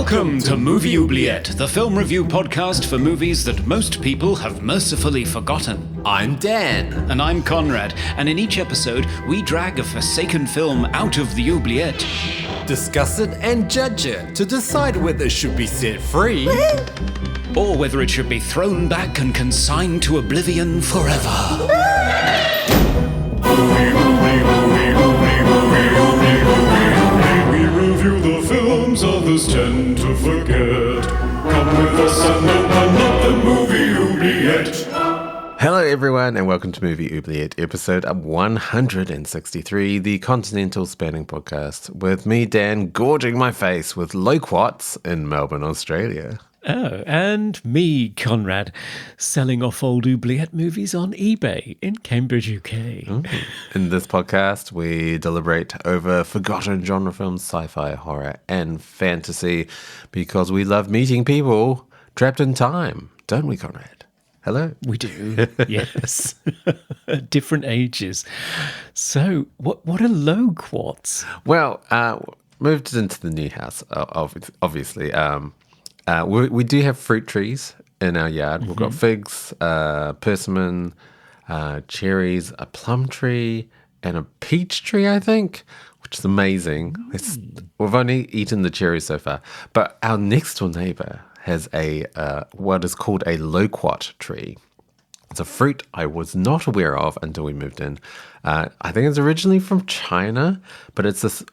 Welcome to Movie Oubliette, the film review podcast for movies that most people have mercifully forgotten. I'm Dan. And I'm Conrad, and in each episode, we drag a forsaken film out of the oubliette, Discuss it and judge it to decide whether it should be set free or whether it should be thrown back and consigned to oblivion forever. We review the films others tend to forget. Come with us and open up the Movie Oubliette. Hello everyone and welcome to Movie Oubliette, episode 163, the continental spanning podcast, with me, Dan, gorging my face with loquats in Melbourne, Australia. Oh, and me, Conrad, selling off old oubliette movies on eBay in Cambridge, UK. In this podcast, we deliberate over forgotten genre films, sci-fi, horror, and fantasy, because we love meeting people trapped in time, don't we, Conrad? Hello. We do, yes. Different ages. So, what are loquats? Well, moved into the new house, obviously. We do have fruit trees in our yard. We've got figs, persimmon, cherries, a plum tree, and a peach tree, I think, which is amazing. We've only eaten the cherries so far. But our next door neighbour has what is called a loquat tree. It's a fruit I was not aware of until we moved in. I think it's originally from China, but it's this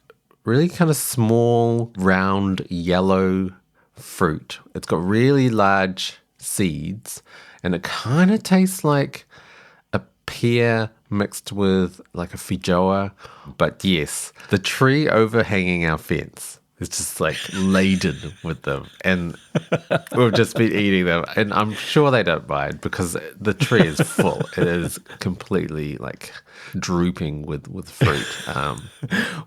really kind of small, round, yellow fruit. It's got really large seeds, and it kind of tastes like a pear mixed with like a feijoa. But yes, the tree overhanging our fence is just like laden with them, and we've just been eating them, and I'm sure they don't mind because the tree is full. It is completely like drooping with fruit.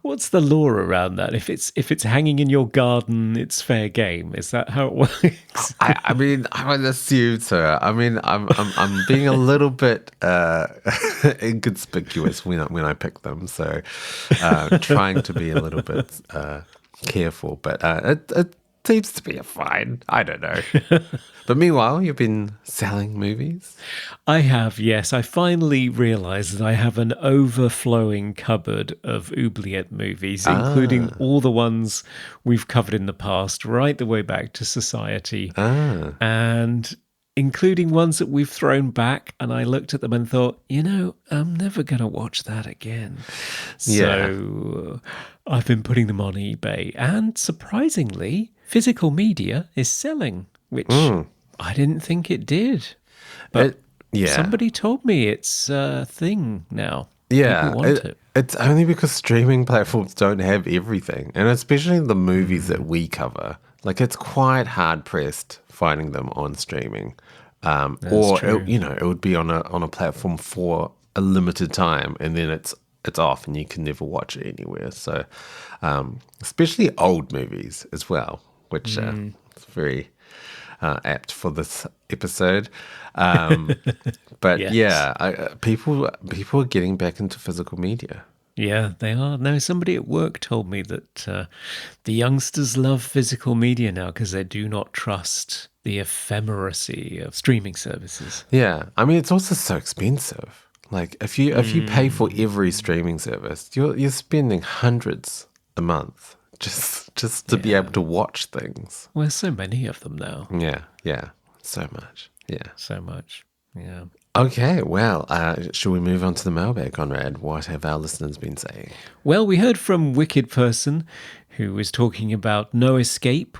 What's the law around that? If it's hanging in your garden, it's fair game. Is that how it works? I mean, I would assume so. I mean, I'm being a little bit inconspicuous when I pick them, so trying to be a little bit careful, but it seems to be a fine. I don't know. But meanwhile, you've been selling movies? I have, yes. I finally realised that I have an overflowing cupboard of oubliette movies, including all the ones we've covered in the past, right the way back to Society, and including ones that we've thrown back. And I looked at them and thought, I'm never going to watch that again. So I've been putting them on eBay, and surprisingly, physical media is selling, which I didn't think it did. But somebody told me it's a thing now. Yeah, people want it. It's only because streaming platforms don't have everything, and especially the movies that we cover. Like, it's quite hard-pressed finding them on streaming. Or, it would be on a platform for a limited time, and then it's off and you can never watch it anywhere. So, especially old movies as well, which is very apt for this episode. But people are getting back into physical media. Yeah, they are. No, somebody at work told me that the youngsters love physical media now because they do not trust the ephemeracy of streaming services. Yeah, I mean, it's also so expensive. Like, if you pay for every streaming service, you're spending hundreds a month just to be able to watch things. Well, there's so many of them now. Yeah, so much. Yeah, so much. Yeah. Okay, well, shall we move on to the mailbag, Conrad? What have our listeners been saying? Well, we heard from Wicked Person, who was talking about No Escape,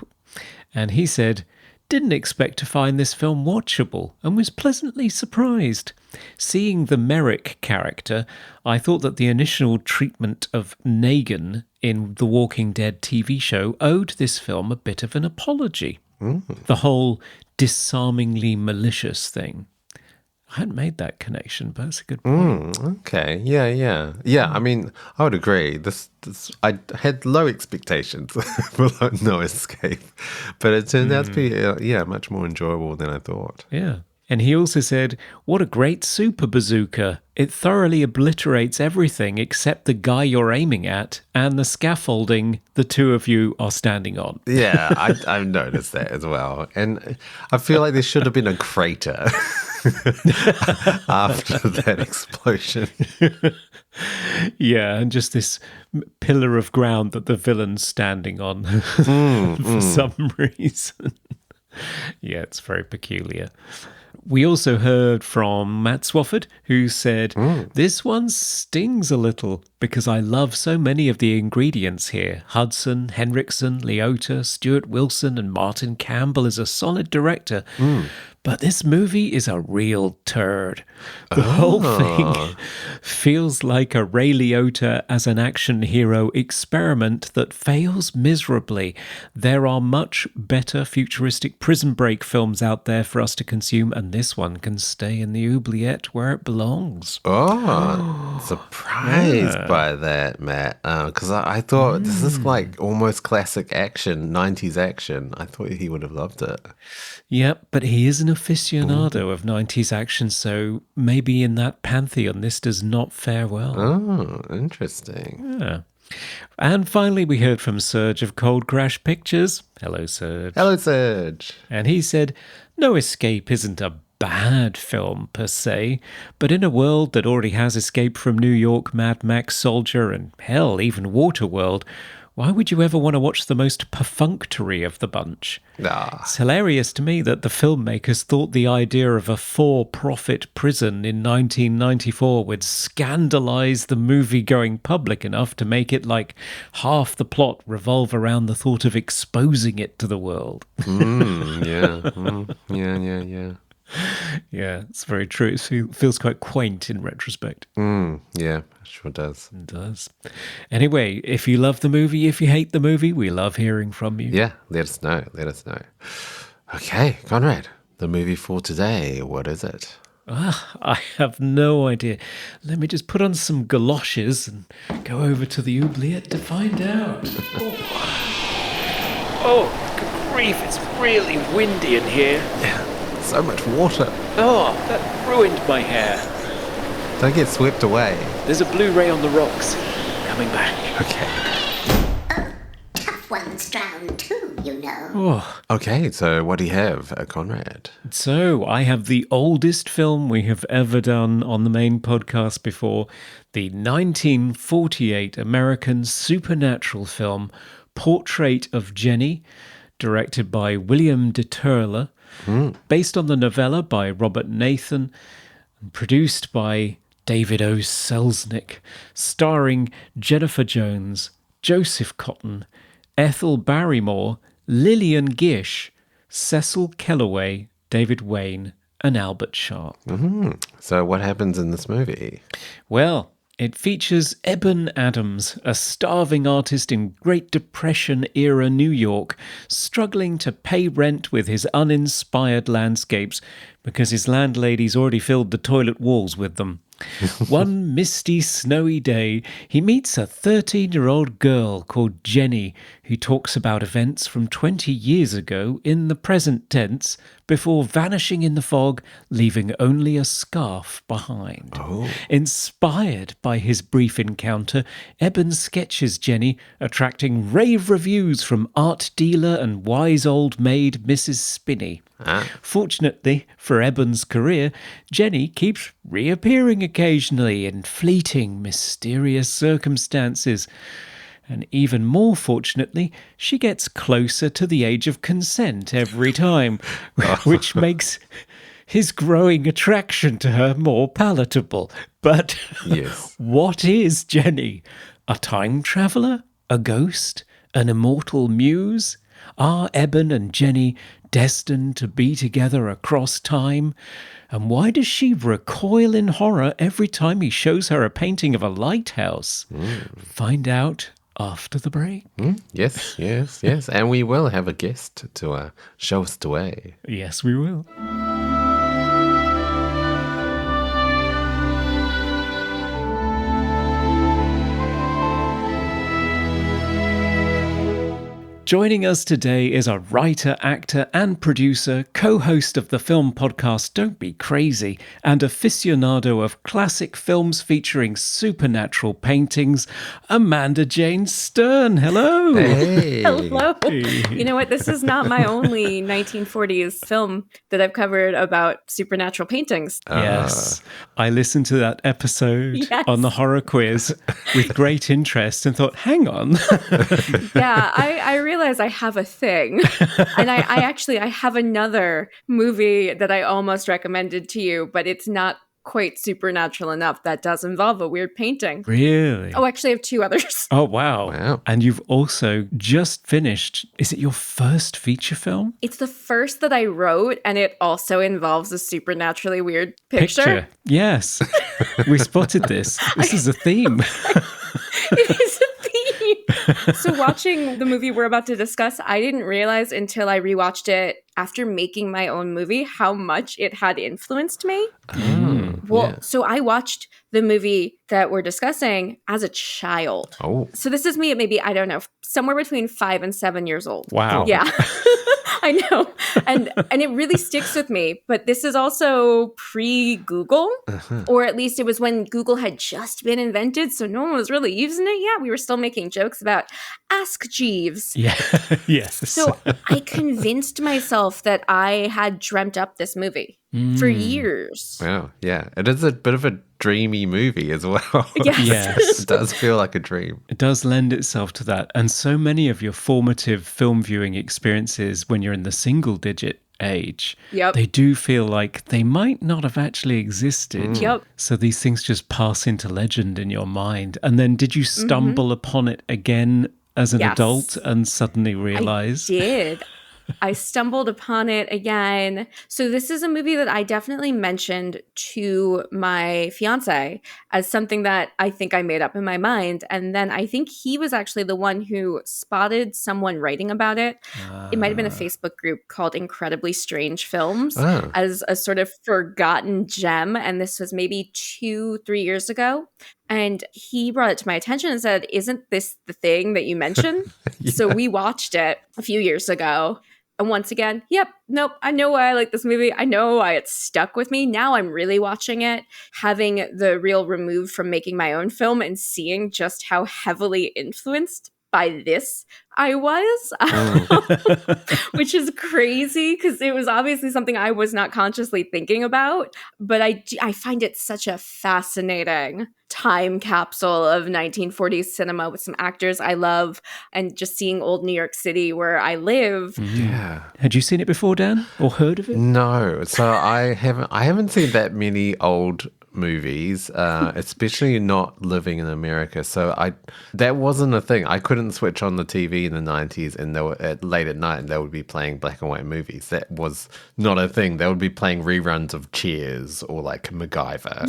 and he said, didn't expect to find this film watchable and was pleasantly surprised. Seeing the Merrick character, I thought that the initial treatment of Negan in the Walking Dead TV show owed this film a bit of an apology. The whole disarmingly malicious thing. I hadn't made that connection, but that's a good point. Okay, yeah. I mean, I would agree. This I had low expectations for No Escape, but it turned out to be much more enjoyable than I thought. Yeah. And he also said, "What a great super bazooka. It thoroughly obliterates everything except the guy you're aiming at and the scaffolding the two of you are standing on." Yeah, I've noticed that as well. And I feel like there should have been a crater after that explosion. Yeah, and just this pillar of ground that the villain's standing on for some reason. Yeah, it's very peculiar. We also heard from Matt Swafford, who said, "This one stings a little because I love so many of the ingredients here. Hudson, Henriksen, Liotta, Stuart Wilson, and Martin Campbell is a solid director. But this movie is a real turd. The whole thing feels like a Ray Liotta as an action hero experiment that fails miserably. There are much better futuristic prison break films out there for us to consume, and this one can stay in the oubliette where it belongs." Oh, surprised by that, Matt. Because I thought this is like almost classic action, 90s action. I thought he would have loved it. Yep, but he is an aficionado of 90s action, so maybe in that pantheon this does not fare well. Oh, interesting. Yeah. And finally, we heard from Serge of Cold Crash Pictures. Hello, Serge. Hello, Serge. And he said, "No Escape isn't a bad film per se, but in a world that already has Escape from New York, Mad Max, Soldier, and hell, even Waterworld, why would you ever want to watch the most perfunctory of the bunch?" It's hilarious to me that the filmmakers thought the idea of a for-profit prison in 1994 would scandalize the movie-going public enough to make it like half the plot revolve around the thought of exposing it to the world. Yeah. Yeah, it's very true. It feels quite quaint in retrospect. Yeah, sure does. It does. Anyway, if you love the movie, if you hate the movie, we love hearing from you. Yeah, let us know. Okay, Conrad, the movie for today, what is it? I have no idea. Let me just put on some galoshes and go over to the oubliette to find out. Oh, good grief, it's really windy in here. Yeah, so much water. Oh, that ruined my hair. Don't get swept away. There's a Blu-ray on the rocks. Coming back. Okay. Tough ones drown too, you know. Oh. Okay, so what do you have, Conrad? So I have the oldest film we have ever done on the main podcast before, the 1948 American supernatural film Portrait of Jennie, directed by William de Turle, based on the novella by Robert Nathan, and produced by David O. Selznick, starring Jennifer Jones, Joseph Cotton, Ethel Barrymore, Lillian Gish, Cecil Kellaway, David Wayne, and Albert Sharp. So what happens in this movie? Well, it features Eben Adams, a starving artist in Great Depression-era New York, struggling to pay rent with his uninspired landscapes because his landlady's already filled the toilet walls with them. One misty, snowy day, he meets a 13-year-old girl called Jennie, who talks about events from 20 years ago in the present tense before vanishing in the fog, leaving only a scarf behind. Inspired by his brief encounter, Eben sketches Jennie, attracting rave reviews from art dealer and wise old maid Mrs. Spinney. Fortunately for Eben's career, Jennie keeps reappearing occasionally in fleeting, mysterious circumstances. And even more fortunately, she gets closer to the age of consent every time, which makes his growing attraction to her more palatable. But Yes. What is Jennie? A time traveller? A ghost? An immortal muse? Are Eben and Jennie destined to be together across time? And why does she recoil in horror every time he shows her a painting of a lighthouse? Find out after the break. Yes. And we will have a guest to show us the way. Yes, we will. Joining us today is a writer, actor, and producer, co-host of the film podcast Don't Be Crazy, and aficionado of classic films featuring supernatural paintings, Amanda Jane Stern. Hello. Hey. Hello. You know what? This is not my only 1940s film that I've covered about supernatural paintings. Yes. I listened to that episode Yes. on the horror quiz with great interest and thought, hang on. Yeah, I realize I have a thing. And I have another movie that I almost recommended to you, but it's not quite supernatural enough. That does involve a weird painting. Really? Oh, actually, I have two others. Oh, wow. Wow. And you've also just finished, is it your first feature film? It's the first that I wrote, and it also involves a supernaturally weird picture. Yes. We spotted this. This is a theme. It is a theme. So watching the movie we're about to discuss, I didn't realize until I rewatched it after making my own movie how much it had influenced me. So I watched the movie that we're discussing as a child. Oh. So this is me at maybe, I don't know, somewhere between 5 and 7 years old. Wow. Yeah. I know. And it really sticks with me. But this is also pre-Google, or at least it was when Google had just been invented. So no one was really using it yet. We were still making jokes about Ask Jeeves. Yeah. Yes. So I convinced myself that I had dreamt up this movie for years. Wow. Yeah. It is a bit of a dreamy movie as well. Yes. Yes. It does feel like a dream. It does lend itself to that. And so many of your formative film viewing experiences when you're in the single digit age, Yep. they do feel like they might not have actually existed. Yep. So these things just pass into legend in your mind. And then did you stumble upon it again as an Yes. adult and suddenly realize? I did. I stumbled upon it again. So this is a movie that I definitely mentioned to my fiance as something that I think I made up in my mind. And then I think he was actually the one who spotted someone writing about it. It might have been a Facebook group called Incredibly Strange Films as a sort of forgotten gem. And this was maybe 2-3 years ago. And he brought it to my attention and said, "Isn't this the thing that you mentioned?" So we watched it a few years ago. And once again, yep, nope, I know why I like this movie. I know why it stuck with me. Now I'm really watching it, having the reel removed from making my own film and seeing just how heavily influenced by this I was, which is crazy because it was obviously something I was not consciously thinking about. But I find it such a fascinating time capsule of 1940s cinema with some actors I love and just seeing old New York City where I live. Yeah. Had you seen it before, Dan, or heard of it? No. So I haven't seen that many old movies, especially not living in America. So that wasn't a thing. I couldn't switch on the TV in the 90s and they were late at night and they would be playing black and white movies. That was not a thing. They would be playing reruns of Cheers or like MacGyver.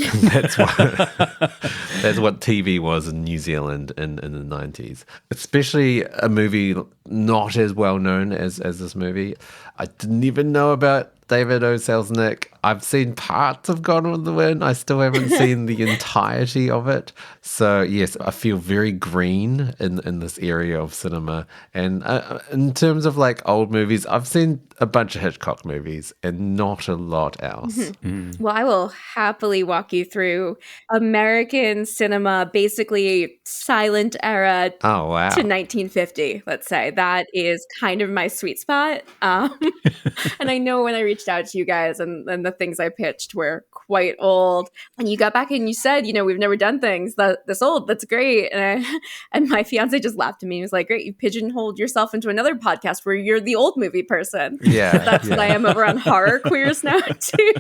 That's what TV was in New Zealand in the 90s. Especially a movie not as well known as this movie. I didn't even know about David O. Selznick. I've seen parts of Gone with the Wind. I still haven't seen the entirety of it. So yes, I feel very green in this area of cinema. And in terms of like old movies, I've seen a bunch of Hitchcock movies and not a lot else. Well, I will happily walk you through American cinema, basically silent era Oh, wow. to 1950, let's say. That is kind of my sweet spot. And I know when I reached out to you guys and the things I pitched were quite old. And you got back and you said, we've never done things this old. That's great. And my fiance just laughed at me. He was like, great, you pigeonholed yourself into another podcast where you're the old movie person. Yeah. That's what I am over on horror queers now too.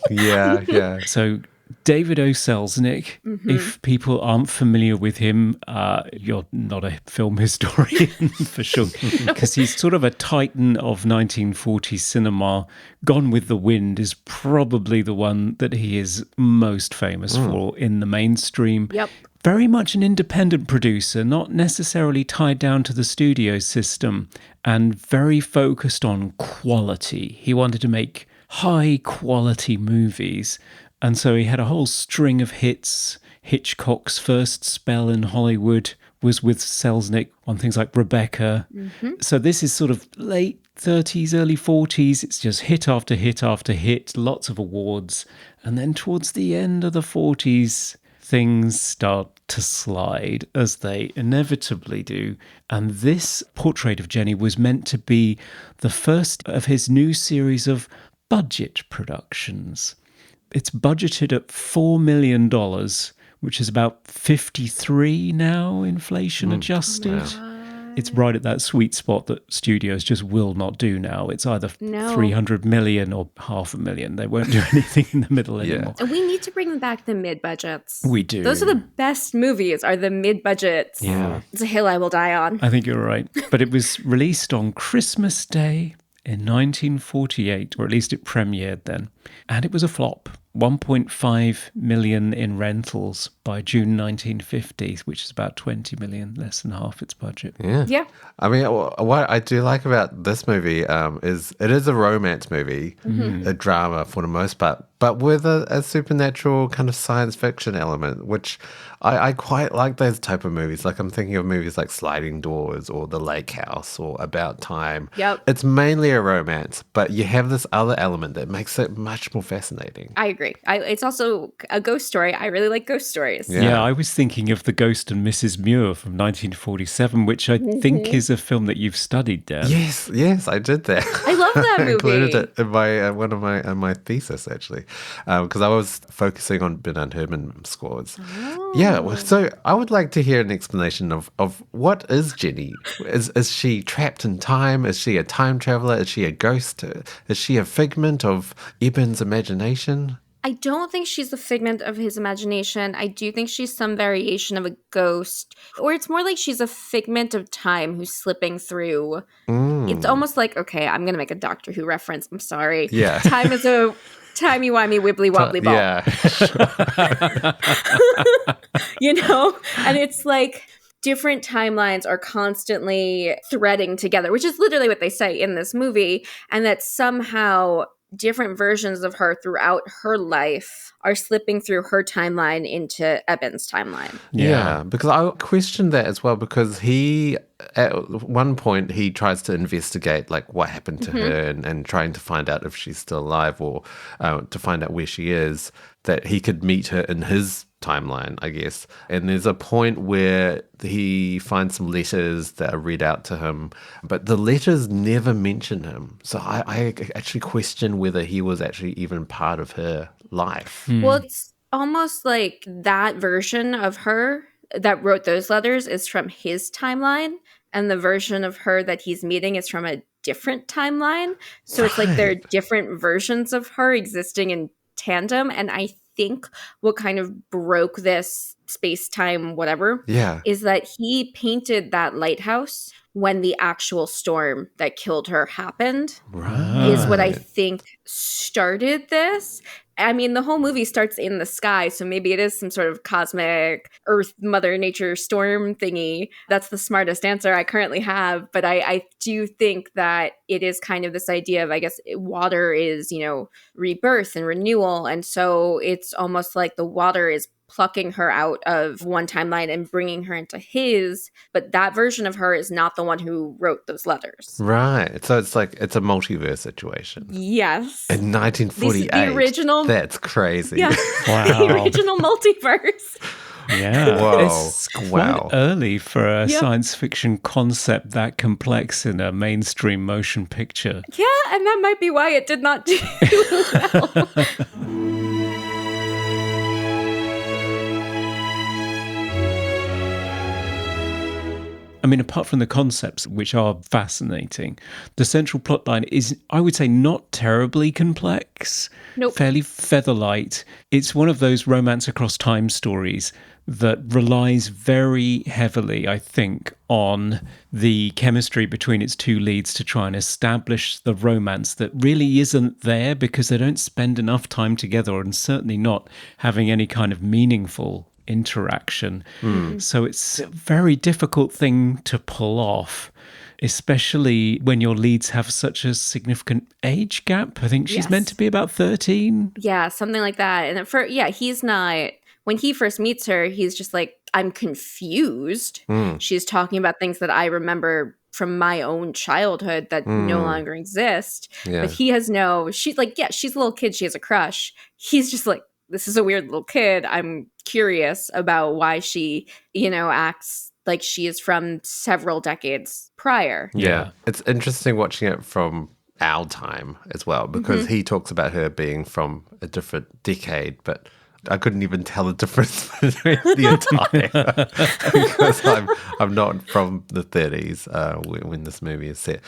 Yeah. So David O. Selznick, if people aren't familiar with him, you're not a film historian for sure, because he's sort of a titan of 1940s cinema. Gone with the Wind is probably the one that he is most famous for in the mainstream. Yep. Very much an independent producer, not necessarily tied down to the studio system, and very focused on quality. He wanted to make high quality movies. And so he had a whole string of hits. Hitchcock's first spell in Hollywood was with Selznick on things like Rebecca. So this is sort of late 30s, early 40s. It's just hit after hit after hit, lots of awards. And then towards the end of the 40s, things start to slide, as they inevitably do. And this portrait of Jennie was meant to be the first of his new series of budget productions. It's budgeted at $4 million, which is about 53 now, inflation adjusted. It's right at that sweet spot that studios just will not do now. It's either 300 million or $500,000. They won't do anything in the middle anymore. And we need to bring back the mid-budgets. We do. Those are the best movies, are the mid-budgets. Yeah. It's a hill I will die on. I think you're right. But it was released on Christmas Day in 1948, or at least it premiered then. And it was a flop. 1.5 million in rentals by June 1950, which is about 20 million, less than half its budget. Yeah. I mean, what I do like about this movie is it is a romance movie, a drama for the most part, but with a supernatural kind of science fiction element, which I quite like those type of movies. Like I'm thinking of movies like Sliding Doors or The Lake House or About Time. Yep. It's mainly a romance, but you have this other element that makes it much more fascinating. I agree. It's also a ghost story. I really like ghost stories. Yeah, I was thinking of The Ghost and Mrs. Muir from 1947, which I think is a film that you've studied, Dan. Yes, I did that. I love that movie. I included it in my one of my thesis actually, because I was focusing on Bernard Herrmann scores. Yeah, so I would like to hear an explanation of what is Jennie? Is she trapped in time? Is she a time traveler? Is she a ghost? Is she a figment of Eben's imagination? I don't think she's a figment of his imagination. I do think she's some variation of a ghost. Or it's more like she's a figment of time who's slipping through. It's almost like, okay, I'm going to make a Doctor Who reference. I'm sorry. Yeah. Time is a timey-wimey wibbly-wobbly ball. Yeah. And it's like different timelines are constantly threading together, which is literally what they say in this movie. And that somehow different versions of her throughout her life are slipping through her timeline into Eben's timeline. Yeah, because I questioned that as well, because he, at one point, he tries to investigate like what happened to her and trying to find out if she's still alive or to find out where she is, that he could meet her in his timeline, I guess. And there's a point where he finds some letters that are read out to him, but the letters never mention him. So I actually question whether he was actually even part of her life. Well, it's almost like that version of her that wrote those letters is from his timeline, and the version of her that he's meeting is from a different timeline. So it's like there are different versions of her existing in tandem. And I think what kind of broke this space-time whatever is that he painted that lighthouse when the actual storm that killed her happened. Is what I think started this. I mean, the whole movie starts in the sky, so maybe it is some sort of cosmic Earth, Mother Nature storm thingy. That's the smartest answer I currently have. But I do think that it is kind of this idea of, I guess, water is, rebirth and renewal. And so it's almost like the water is plucking her out of one timeline and bringing her into his, but that version of her is not the one who wrote those letters. Right. So it's like, it's a multiverse situation. Yes. In 1948. The original. That's crazy. Yeah. Wow. The original multiverse. Yeah. Whoa. It's quite early for a science fiction concept that complex in a mainstream motion picture. Yeah, and that might be why it did not do well. I mean, apart from the concepts, which are fascinating, the central plotline is, I would say, not terribly complex. Nope. Fairly featherlight. It's one of those romance across time stories that relies very heavily, I think, on the chemistry between its two leads to try and establish the romance that really isn't there because they don't spend enough time together, and certainly not having any kind of meaningful interaction. So it's a very difficult thing to pull off, especially when your leads have such a significant age gap. I think she's meant to be about 13. Yeah, something like that. And he's not, when he first meets her, he's just like, I'm confused. She's talking about things that I remember from my own childhood that no longer exist. Yeah. But he has she's like, yeah, she's a little kid. She has a crush. He's just like, this is a weird little kid. I'm curious about why she, acts like she is from several decades prior. Yeah. It's interesting watching it from our time as well, because he talks about her being from a different decade, but I couldn't even tell the difference between the entire because I'm not from the 30s when this movie is set.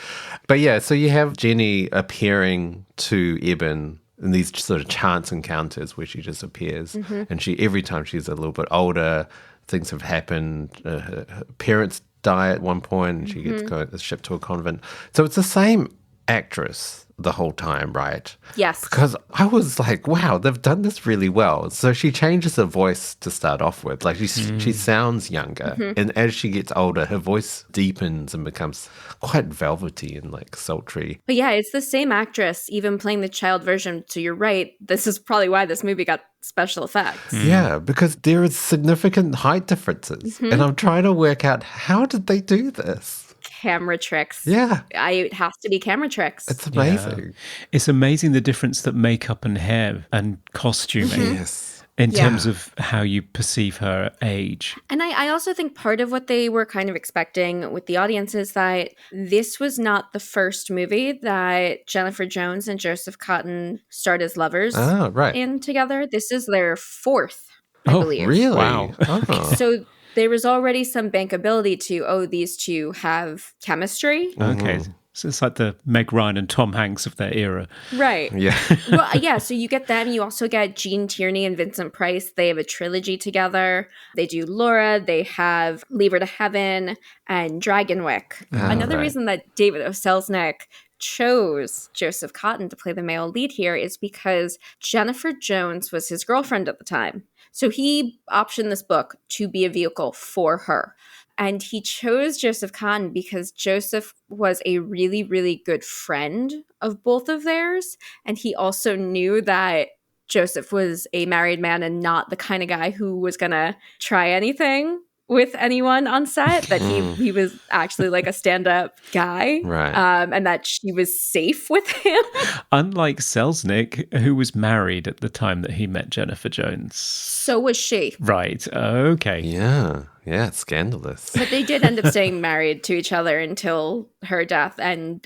But yeah, so you have Jennie appearing to Eben in these sort of chance encounters where she just appears, and every time she's a little bit older, things have happened. Her parents die at one point, and she gets shipped to a convent. So it's the same actress the whole time, right? Yes. Because I was like, wow, they've done this really well. So she changes her voice to start off with. Like she sounds younger. And as she gets older, her voice deepens and becomes quite velvety and like sultry. But yeah, it's the same actress even playing the child version. So you're right. This is probably why this movie got special effects. Yeah, because there is significant height differences. And I'm trying to work out, how did they do this? Camera tricks. Yeah. It has to be camera tricks. It's amazing. Yeah. It's amazing the difference that makeup and hair and costuming Yes. in terms of how you perceive her age. And I also think part of what they were kind of expecting with the audience is that this was not the first movie that Jennifer Jones and Joseph Cotton starred as lovers in together. This is their fourth, I believe. Really? Wow. Oh. So there was already some bankability to, these two have chemistry. Okay. So it's like the Meg Ryan and Tom Hanks of their era. Right. Yeah. Well, yeah, so you get them. You also get Gene Tierney and Vincent Price. They have a trilogy together. They do Laura. They have Leave Her to Heaven and Dragonwyck. Another reason that David O. Selznick chose Joseph Cotton to play the male lead here is because Jennifer Jones was his girlfriend at the time. So he optioned this book to be a vehicle for her. And he chose Joseph Cotton because Joseph was a really, really good friend of both of theirs. And he also knew that Joseph was a married man and not the kind of guy who was going to try anything with anyone on set, that he was actually like a stand-up guy, Right. And that she was safe with him. Unlike Selznick, who was married at the time that he met Jennifer Jones. So was she. Right. Okay. Yeah. Yeah, it's scandalous. But they did end up staying married to each other until her death. And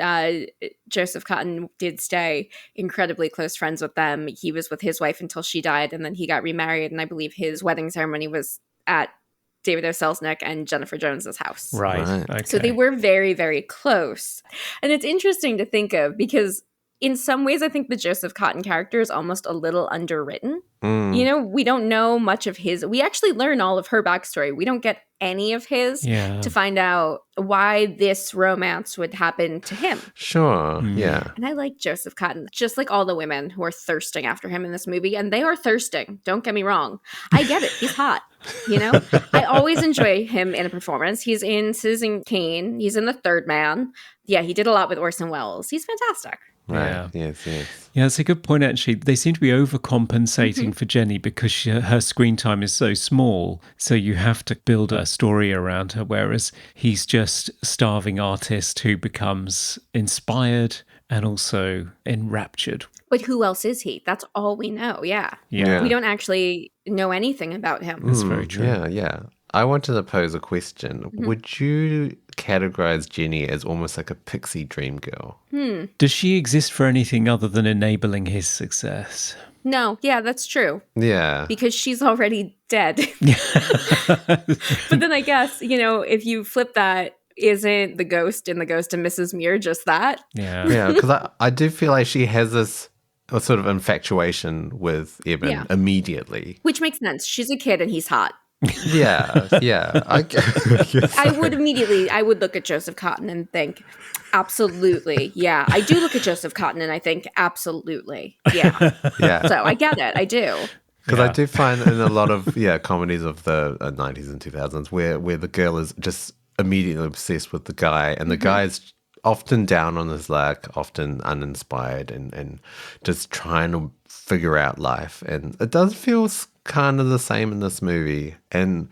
Joseph Cotton did stay incredibly close friends with them. He was with his wife until she died, and then he got remarried. And I believe his wedding ceremony was at David O. Selznick and Jennifer Jones's house. Right. Okay. So they were very, very close. And it's interesting to think of because in some ways, I think the Joseph Cotton character is almost a little underwritten. We don't know much of his. We actually learn all of her backstory. We don't get any of his to find out why this romance would happen to him. Sure. Yeah. And I like Joseph Cotton, just like all the women who are thirsting after him in this movie. And they are thirsting. Don't get me wrong. I get it. He's hot. I always enjoy him in a performance. He's in Citizen Kane. He's in The Third Man. Yeah, he did a lot with Orson Welles. He's fantastic. Right. Yes. Yeah, that's a good point, actually. They seem to be overcompensating for Jennie because her screen time is so small. So you have to build a story around her, whereas he's just a starving artist who becomes inspired and also enraptured. But who else is he? That's all we know. Yeah. We don't actually know anything about him. That's very true. Yeah. I wanted to pose a question. Would you categorize Jennie as almost like a pixie dream girl? Does she exist for anything other than enabling his success? No, yeah, that's true. Yeah. Because she's already dead. But then I guess, if you flip that, isn't the ghost in The Ghost of Mrs. Muir just that? Yeah. Yeah, because I do feel like she has this sort of infatuation with Eben immediately. Which makes sense. She's a kid and he's hot. Yeah. I would look at Joseph Cotton and think, absolutely, yeah. I do look at Joseph Cotton and I think, absolutely, yeah. Yeah. So I get it, I do. Because I do find in a lot of comedies of the 90s and 2000s where the girl is just immediately obsessed with the guy, and the guy is often down on his luck, often uninspired, and just trying to figure out life. And it does feel kind of the same in this movie. And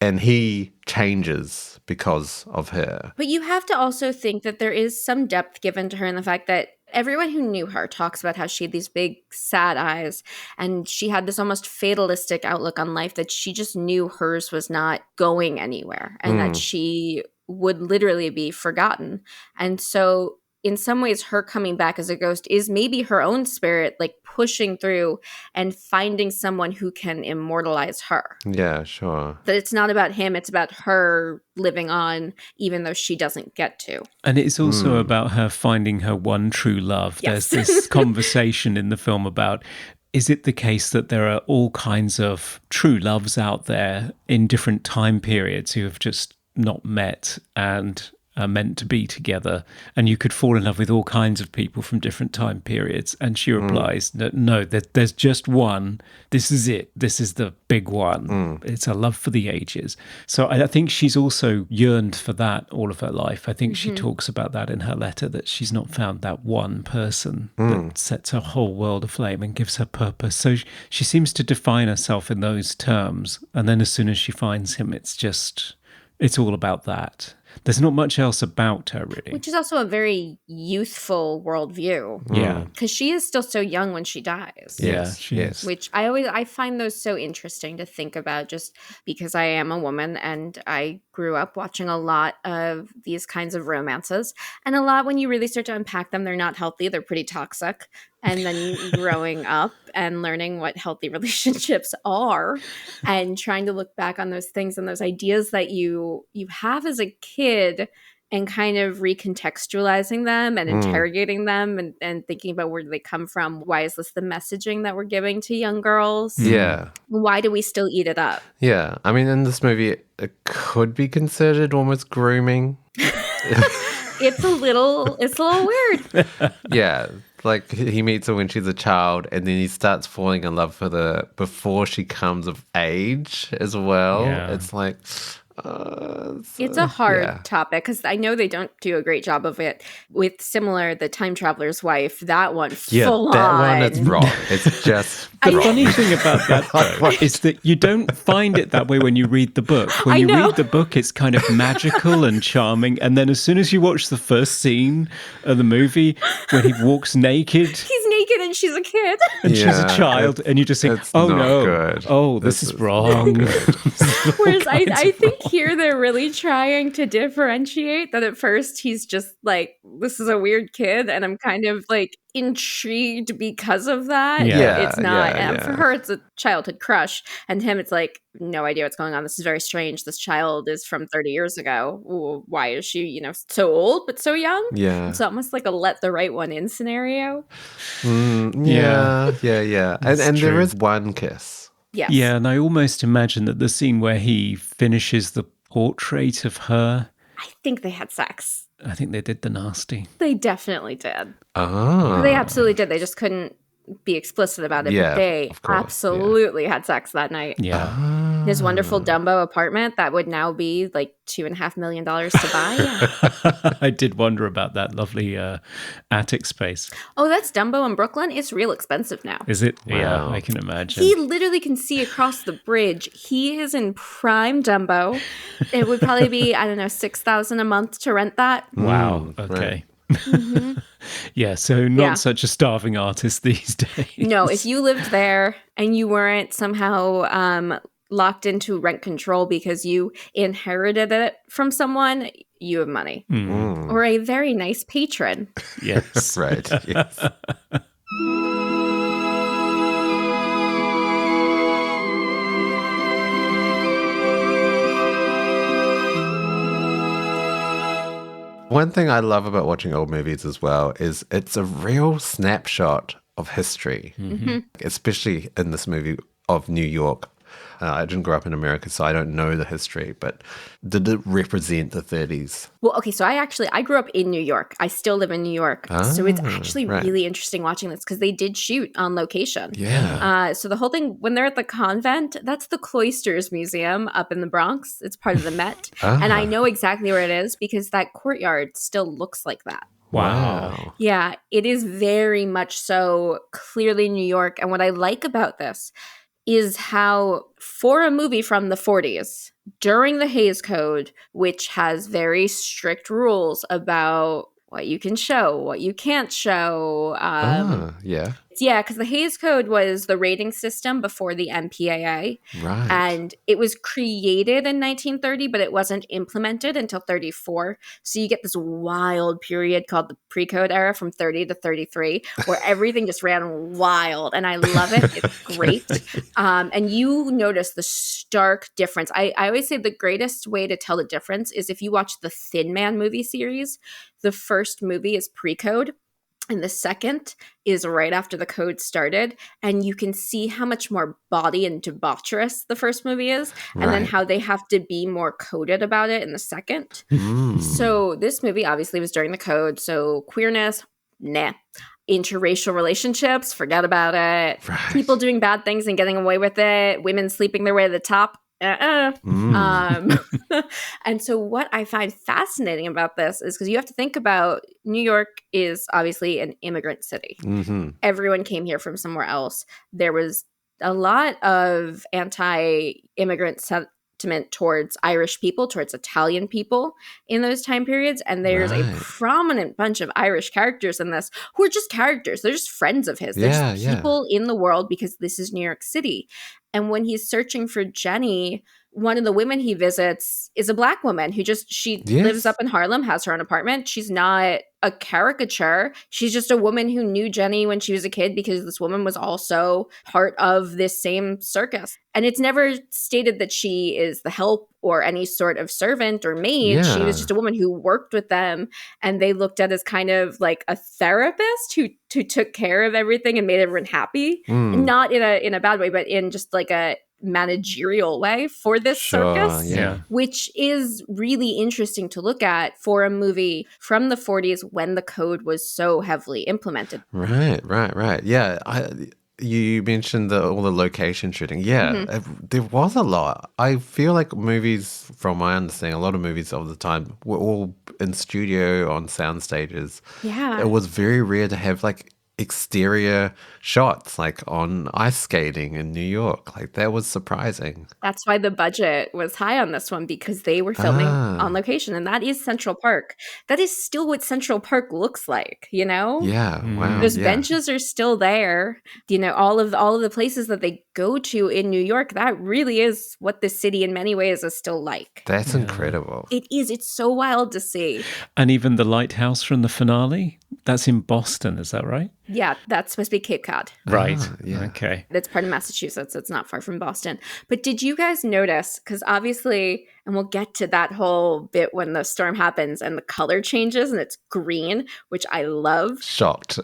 and he changes because of her. But you have to also think that there is some depth given to her in the fact that everyone who knew her talks about how she had these big, sad eyes, and she had this almost fatalistic outlook on life that she just knew hers was not going anywhere and that she would literally be forgotten. And so in some ways, her coming back as a ghost is maybe her own spirit, like pushing through and finding someone who can immortalize her. Yeah, sure. That it's not about him, it's about her living on, even though she doesn't get to. And it's also about her finding her one true love. Yes. There's this conversation in the film about, is it the case that there are all kinds of true loves out there in different time periods who have just not met and are meant to be together, and you could fall in love with all kinds of people from different time periods? And she replies, no, there's just one. This is it. This is the big one. It's a love for the ages. So I think she's also yearned for that all of her life. I think she talks about that in her letter, that she's not found that one person that sets her whole world aflame and gives her purpose. So she seems to define herself in those terms. And then as soon as she finds him, it's all about that. There's not much else about her, really. Which is also a very youthful worldview. Yeah. Because she is still so young when she dies. Yeah, she is. Which I find those so interesting to think about, just because I am a woman and I grew up watching a lot of these kinds of romances. And a lot, when you really start to unpack them, they're not healthy. They're pretty toxic. And then growing up and learning what healthy relationships are and trying to look back on those things and those ideas that you have as a kid and kind of recontextualizing them and interrogating them and thinking about where they come from. Why is this the messaging that we're giving to young girls? Yeah. Why do we still eat it up? Yeah. I mean, in this movie, it could be considered almost grooming. It's a little weird. Yeah. Like, he meets her when she's a child, and then he starts falling in love with her before she comes of age as well. Yeah. It's like... It's a hard topic because I know they don't do a great job of it with similar The Time Traveler's Wife. That one full that on. one is wrong. It's just The funny thing about that, though, is that you don't find it that way when you read the book. When you read the book, it's kind of magical and charming. And then as soon as you watch the first scene of the movie, when he walks naked... He's naked and she's a kid. And she's a child, and you just think, oh not no, good. oh, this is wrong. Whereas I think here they're really trying to differentiate that at first he's just like, this is a weird kid, and I'm kind of like intrigued because of that. Yeah. It's not, Yeah, and yeah. for her, it's a childhood crush, and him, it's like, no idea what's going on. This is very strange. This child is from 30 years ago. Ooh, why is she, so old but so young? Yeah. It's almost like a let the right one in scenario. Yeah. And there true. is one kiss. Yes. Yeah, and I almost imagine that the scene where he finishes the portrait of her, I think they had sex. I think they did the nasty. They definitely did. Oh. They absolutely did. They just couldn't be explicit about it. Yeah, But they of course, absolutely had sex that night. Yeah. His wonderful Dumbo apartment that would now be like $2.5 million to buy. I did wonder about that lovely attic space. Oh, that's Dumbo in Brooklyn. It's real expensive now. Is it? Yeah, Wow. I can imagine. He literally can see across the bridge. He is in prime Dumbo. It would probably be, I don't know, $6,000 a month to rent that. Wow. right. Okay. Yeah, so not Yeah. such a starving artist these days. No, if you lived there and you weren't somehow locked into rent control because you inherited it from someone, you have money. Or a very nice patron. Yes. Right. Yes. One thing I love about watching old movies as well is it's a real snapshot of history, especially in this movie of New York. I didn't grow up in America, so I don't know the history, but did it represent the 30s? Well, okay, so I grew up in New York. I still live in New York. So it's actually right. really interesting watching this because they did shoot on location. Yeah. So the whole thing, when they're at the convent, that's the Cloisters Museum up in the Bronx. It's part of the Met. And I know exactly where it is because that courtyard still looks like that. Wow. Yeah, it is very much so clearly New York. And what I like about this is how, for a movie from the 40s, during the Hays Code, which has very strict rules about what you can show, what you can't show. Yeah. Yeah, because the Hays Code was the rating system before the MPAA. Right. And it was created in 1930, but it wasn't implemented until 34. So you get this wild period called the pre-code era from 30 to 33, where everything just ran wild. And I love it. It's great. And you notice the stark difference. I always say the greatest way to tell the difference is if you watch the Thin Man movie series. The first movie is pre-code. And the second is right after the code started. And you can see how much more bawdy and debaucherous the first movie is. And then Right. how they have to be more coded about it in the second. Mm. So this movie obviously was during the code. So queerness, nah. Interracial relationships, forget about it. Right. People doing bad things and getting away with it. Women sleeping their way to the top. And so what I find fascinating about this is because you have to think about New York is obviously an immigrant city. Mm-hmm. Everyone came here from somewhere else. There was a lot of anti-immigrant sentiment towards Irish people, towards Italian people in those time periods. And there's a Right. prominent bunch of Irish characters in this who are just characters. They're just friends of his. They're Yeah, just yeah. people in the world because this is New York City. And when he's searching for Jennie, one of the women he visits is a Black woman who she Yes. lives up in Harlem, has her own apartment. She's not a caricature. She's just a woman who knew Jennie when she was a kid because this woman was also part of this same circus. And it's never stated that she is the help or any sort of servant or maid. She Yeah. was just a woman who worked with them, and they looked at as kind of like a therapist who took care of everything and made everyone happy. Mm. Not in a bad way, but in just like a managerial way for this Sure, circus, yeah. which is really interesting to look at for a movie from the 40s when the code was so heavily implemented. Right. Yeah, you mentioned all the location shooting. Yeah, there was a lot. I feel like movies, from my understanding, a lot of movies of the time were all in studio on sound stages. Yeah. It was very rare to have like exterior shots like on ice skating in New York. Like that was surprising. That's why the budget was high on this one, because they were filming on location, and that is Central Park. That is still what Central Park looks like, you know? Yeah, wow. Those yeah. benches are still there. You know, all of the places that they go to in New York, that really is what the city in many ways is still like. That's incredible. It is. It's so wild to see. And even the lighthouse from the finale, that's in Boston, is that right? Yeah, that's supposed to be Cape Cod. Right. yeah. Okay. That's part of Massachusetts. It's not far from Boston. But did you guys notice, because obviously, and we'll get to that whole bit when the storm happens and the color changes and it's green, which I love. Shocked.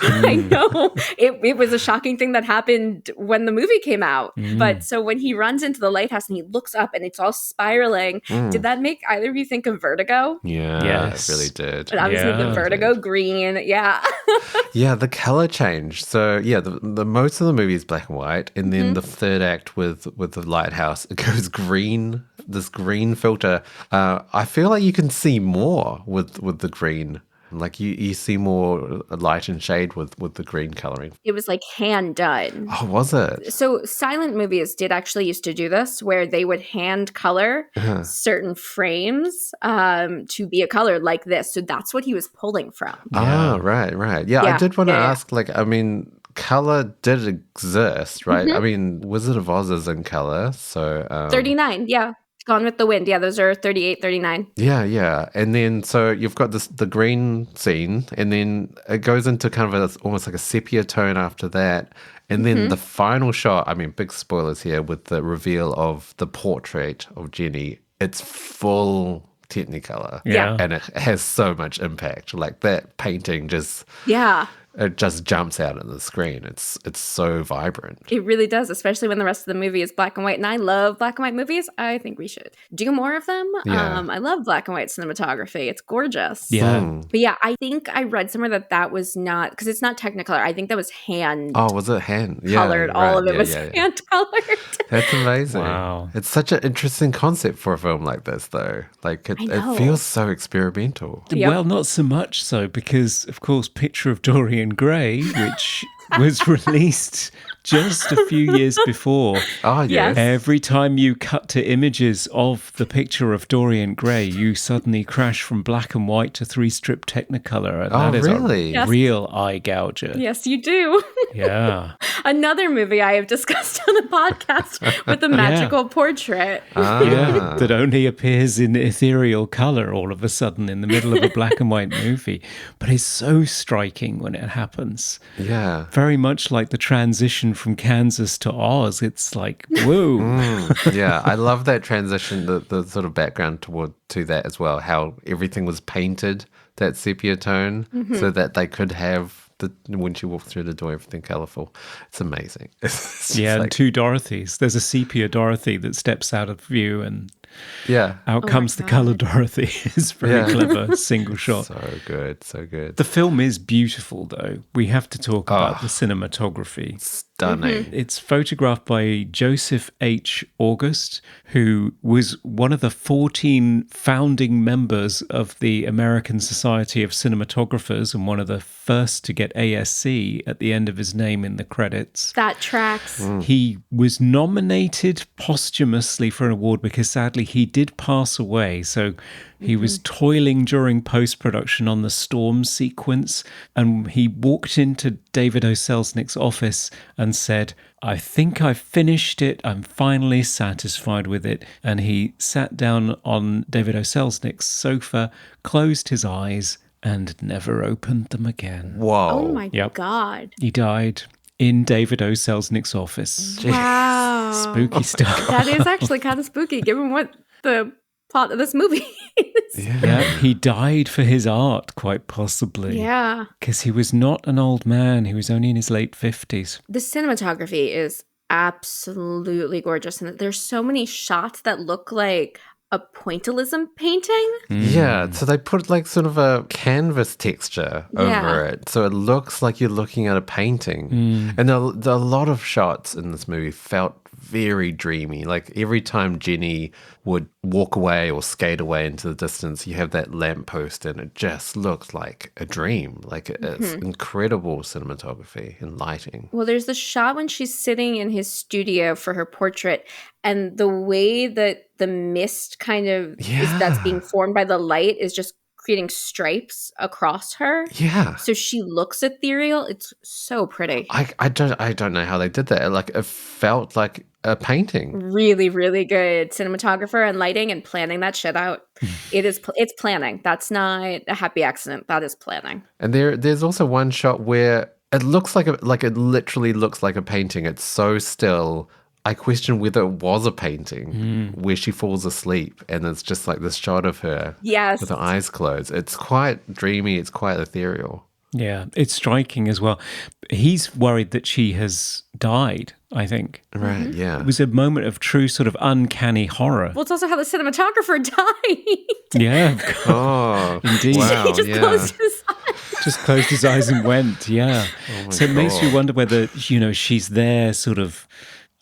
I know. It was a shocking thing that happened when the movie came out. But so when he runs into the lighthouse and he looks up and it's all spiraling, did that make either of you think of Vertigo? Yeah, Yes. it really did. But obviously Yeah. the Vertigo green, yeah. Yeah, the color change. So yeah, the most of the movie is black and white, and then the third act with the lighthouse, it goes green. This green filter. I feel like you can see more with the green. Like you see more light and shade with the green coloring. It was like hand done. Oh, was it? So silent movies did actually used to do this, where they would hand color certain frames to be a color like this. So that's what he was pulling from. Ah, right. Yeah, I Yeah, did want to yeah. ask, like, I mean, color did exist, right? I mean, Wizard of Oz is in color, so 39, yeah. Gone with the Wind. Yeah, those are 38, 39. Yeah. And then so you've got the green scene, and then it goes into kind of almost like a sepia tone after that. And then the final shot, I mean, big spoilers here, with the reveal of the portrait of Jennie, it's full Technicolor. Yeah. And it has so much impact. Like that painting Yeah. it just jumps out on the screen. It's so vibrant. It really does, especially when the rest of the movie is black and white. And I love black and white movies. I think we should do more of them. Yeah. I love black and white cinematography. It's gorgeous. Yeah. But yeah, I think I read somewhere that was not, because it's not Technicolor. I think that was hand Oh, was it hand? Yeah, colored. All of it yeah, was yeah. hand colored. That's amazing. Wow. It's such an interesting concept for a film like this, though. Like, know. it feels so experimental. Yep. Well, not so much so, because, of course, Picture of Dorian Dorian Gray, which was released just a few years before. Oh, yes. Every time you cut to images of the picture of Dorian Gray, you suddenly crash from black and white to 3-strip Technicolor. And that is really? a real eye gouger. Yes, you do. Yeah. Another movie I have discussed on the podcast with the magical portrait. Yeah, that only appears in ethereal color all of a sudden in the middle of a black and white movie. But it's so striking when it happens. Yeah. Very much like the transition from Kansas to Oz. It's like, whoa. Yeah, I love that transition, the sort of background to that as well, how everything was painted that sepia tone so that they could have when she walked through the door, everything colorful. It's amazing. It's Yeah, like, and two Dorothys. There's a sepia Dorothy that steps out of view and yeah. out comes the color Dorothy. It's very clever, single shot. So good, so good. The film is beautiful, though. We have to talk about the cinematography. Stunning. It's photographed by Joseph H. August, who was one of the 14 founding members of the American Society of Cinematographers and one of the first to get ASC at the end of his name in the credits. That tracks. He was nominated posthumously for an award because sadly he did pass away. So he was toiling during post-production on the storm sequence, and he walked into David O. Selznick's office and said, I think I've finished it. I'm finally satisfied with it. And he sat down on David O. Selznick's sofa, closed his eyes, and never opened them again. Whoa. Oh my God. He died in David O. Selznick's office. Wow. Spooky stuff. That is actually kind of spooky given what the plot of this movie is. Yeah, he died for his art, quite possibly. Yeah. Because he was not an old man. He was only in his late 50s. The cinematography is absolutely gorgeous. And there's so many shots that look like a pointillism painting. Yeah, so they put like sort of a canvas texture over it. So it looks like you're looking at a painting. And a lot of shots in this movie felt very dreamy. Like every time Jennie would walk away or skate away into the distance, you have that lamppost and it just looks like a dream. Like it's incredible cinematography and lighting. Well, there's the shot when she's sitting in his studio for her portrait, and the way that the mist kind of that's being formed by the light is just creating stripes across her. Yeah. So she looks ethereal. It's so pretty. I don't know how they did that. Like it felt like a painting. Really, really good cinematographer and lighting and planning that shit out. It's planning. That's not a happy accident. That is planning. And there's also one shot where it looks like it literally looks like a painting. It's so still. I question whether it was a painting where she falls asleep and it's just like this shot of her with her eyes closed. It's quite dreamy. It's quite ethereal. Yeah, it's striking as well. He's worried that she has died, I think. Right, yeah. It was a moment of true sort of uncanny horror. Well, it's also how the cinematographer died. Yeah, of course. Oh, Indeed. wow, He just closed his eyes. Just closed his eyes and went, yeah. So it makes you wonder whether, she's there sort of,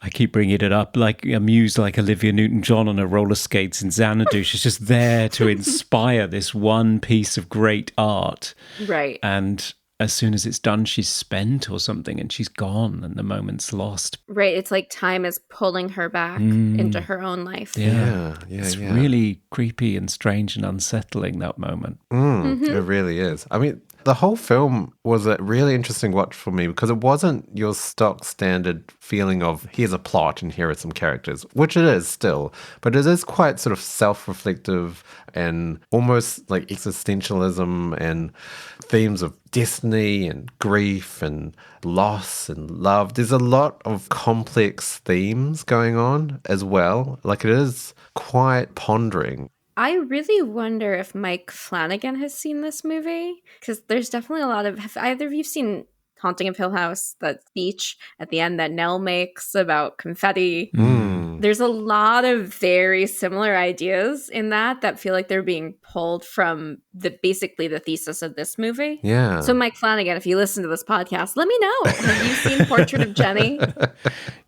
I keep bringing it up, like a muse like Olivia Newton-John on her roller skates in Xanadu. She's just there to inspire this one piece of great art. Right. And as soon as it's done, she's spent or something and she's gone and the moment's lost. Right. It's like time is pulling her back into her own life. Yeah. It's really creepy and strange and unsettling, that moment. It really is. I mean, the whole film was a really interesting watch for me because it wasn't your stock standard feeling of here's a plot and here are some characters, which it is still, but it is quite sort of self-reflective and almost like existentialism and themes of destiny and grief and loss and love. There's a lot of complex themes going on as well. Like it is quite pondering. I really wonder if Mike Flanagan has seen this movie, because there's definitely a lot of. Have either of you seen Haunting of Hill House? That speech at the end that Nell makes about confetti. There's a lot of very similar ideas in that feel like they're being pulled from basically the thesis of this movie. Yeah. So Mike Flanagan, if you listen to this podcast, let me know. Have you seen Portrait of Jennie?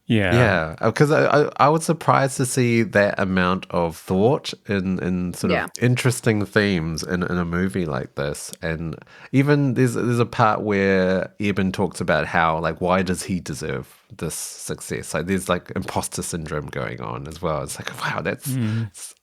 Yeah, because I was surprised to see that amount of thought in sort of interesting themes in a movie like this. And even there's a part where Eben talks about how, like, why does he deserve this success? Like, there's like imposter syndrome going on as well. It's like, wow,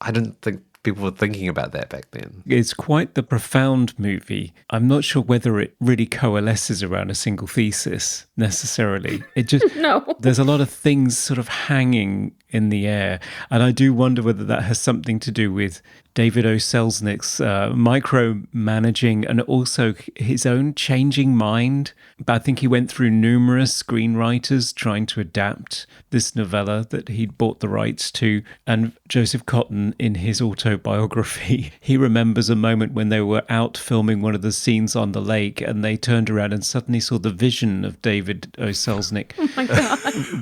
I didn't think people were thinking about that back then. It's quite the profound movie. I'm not sure whether it really coalesces around a single thesis necessarily. It just No. There's a lot of things sort of hanging in the air, and I do wonder whether that has something to do with David O. Selznick's micromanaging and also his own changing mind. But I think he went through numerous screenwriters trying to adapt this novella that he'd bought the rights to. And Joseph Cotton, in his autobiography, he remembers a moment when they were out filming one of the scenes on the lake and they turned around and suddenly saw the vision of David O. Selznick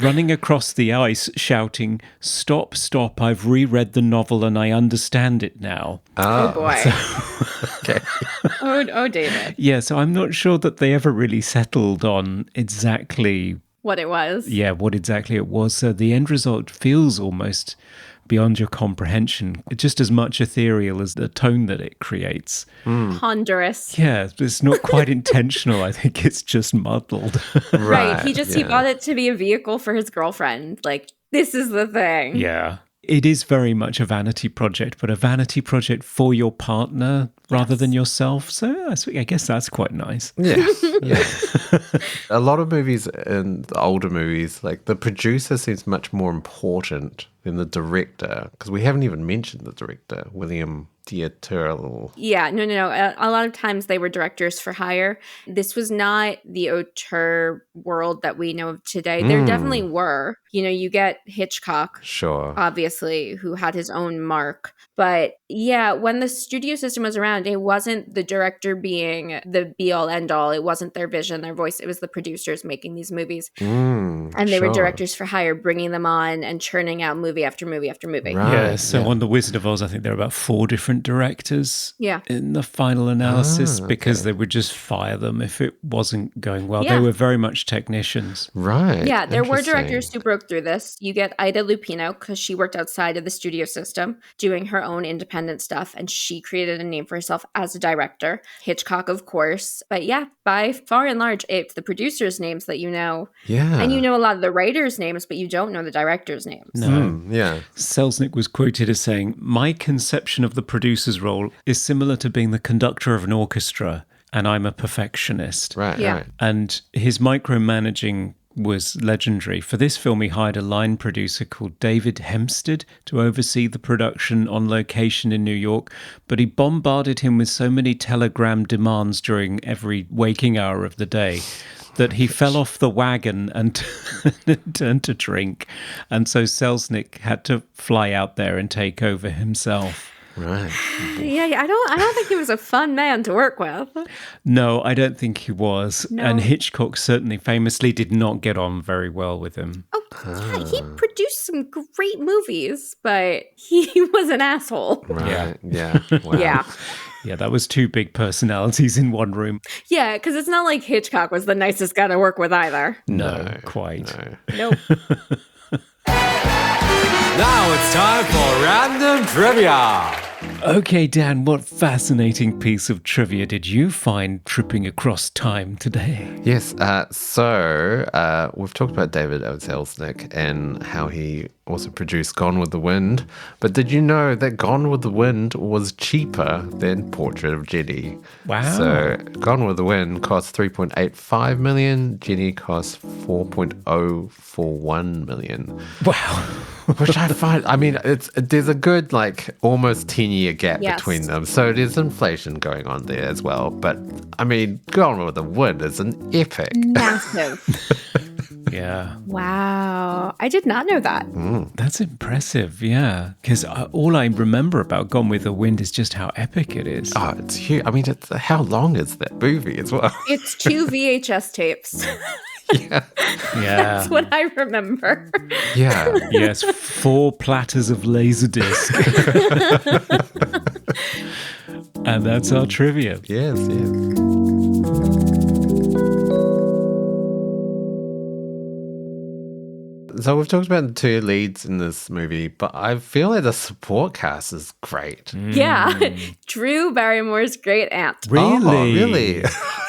running across the ice shouting, "Stop, stop, I've reread the novel and I understand it now." Oh boy. Okay. Oh, David. Yeah, so I'm not sure that they ever really settled on exactly What it was. Yeah, what exactly it was. So the end result feels almost beyond your comprehension, just as much ethereal as the tone that it creates. Ponderous. Yeah, it's not quite intentional. I think it's just muddled. Right. He bought it to be a vehicle for his girlfriend. Like, this is the thing. Yeah. It is very much a vanity project, but a vanity project for your partner rather than yourself. So I guess that's quite nice. Yeah. A lot of movies, in the older movies, like the producer seems much more important than the director, because we haven't even mentioned the director, William Dieterle. Yeah, no. A lot of times they were directors for hire. This was not the auteur world that we know of today. There definitely were. You know, you get Hitchcock, Sure. obviously, who had his own mark. But yeah, when the studio system was around, it wasn't the director being the be-all, end-all. It wasn't their vision, their voice. It was the producers making these movies. And they were directors for hire, bringing them on and churning out movie after movie after movie. Right. Yeah, so on The Wizard of Oz, I think there are about 4 different directors in the final analysis because they would just fire them if it wasn't going well. They were very much technicians. Right. Yeah, there were directors who broke through this. You get Ida Lupino, because she worked outside of the studio system doing her own independent stuff, and she created a name for herself as a director. Hitchcock, of course. But yeah, by far and large, it's the producers' names that you know. Yeah. And you know a lot of the writers' names, but you don't know the directors' names. No. Yeah. Selznick was quoted as saying, "My conception of the producer's role is similar to being the conductor of an orchestra, and I'm a perfectionist." Right. Yeah. Right. And his micromanaging was legendary. For this film, he hired a line producer called David Hempstead to oversee the production on location in New York, but he bombarded him with so many telegram demands during every waking hour of the day that he fell off the wagon and turned to drink. And so Selznick had to fly out there and take over himself. Right. Yeah, I don't think he was a fun man to work with. No, I don't think he was. No. And Hitchcock certainly famously did not get on very well with him. Oh, yeah, he produced some great movies, but he was an asshole. Right. Yeah. Wow. Yeah. Yeah, that was 2 big personalities in one room. Yeah, because it's not like Hitchcock was the nicest guy to work with either. No, quite. Nope. Now it's time for Random Trivia. Okay, Dan, what fascinating piece of trivia did you find tripping across time today? Yes. So we've talked about David O. Selznick and how he also produced Gone with the Wind. But did you know that Gone with the Wind was cheaper than Portrait of Jennie? Wow. So Gone with the Wind cost $3.85 million. Jennie cost $4.041 million. Wow. Which I find, I mean, there's a good, like, almost 10-year gap Yes. between them. So there's inflation going on there as well. But, I mean, Gone with the Wind is an epic. Massive. Yeah, Wow. I did not know that. that's impressive, yeah. Because all I remember about Gone with the Wind is just how epic it is. Oh, it's huge. I mean, how long is that movie as well? It's 2 VHS tapes. Yeah. Yeah. That's what I remember. Yeah. Yes, 4 platters of Laserdisc. And that's our trivia. Yes, yes. So we've talked about the two leads in this movie, but I feel like the support cast is great. Yeah. Drew Barrymore's great aunt. Really? Oh, really?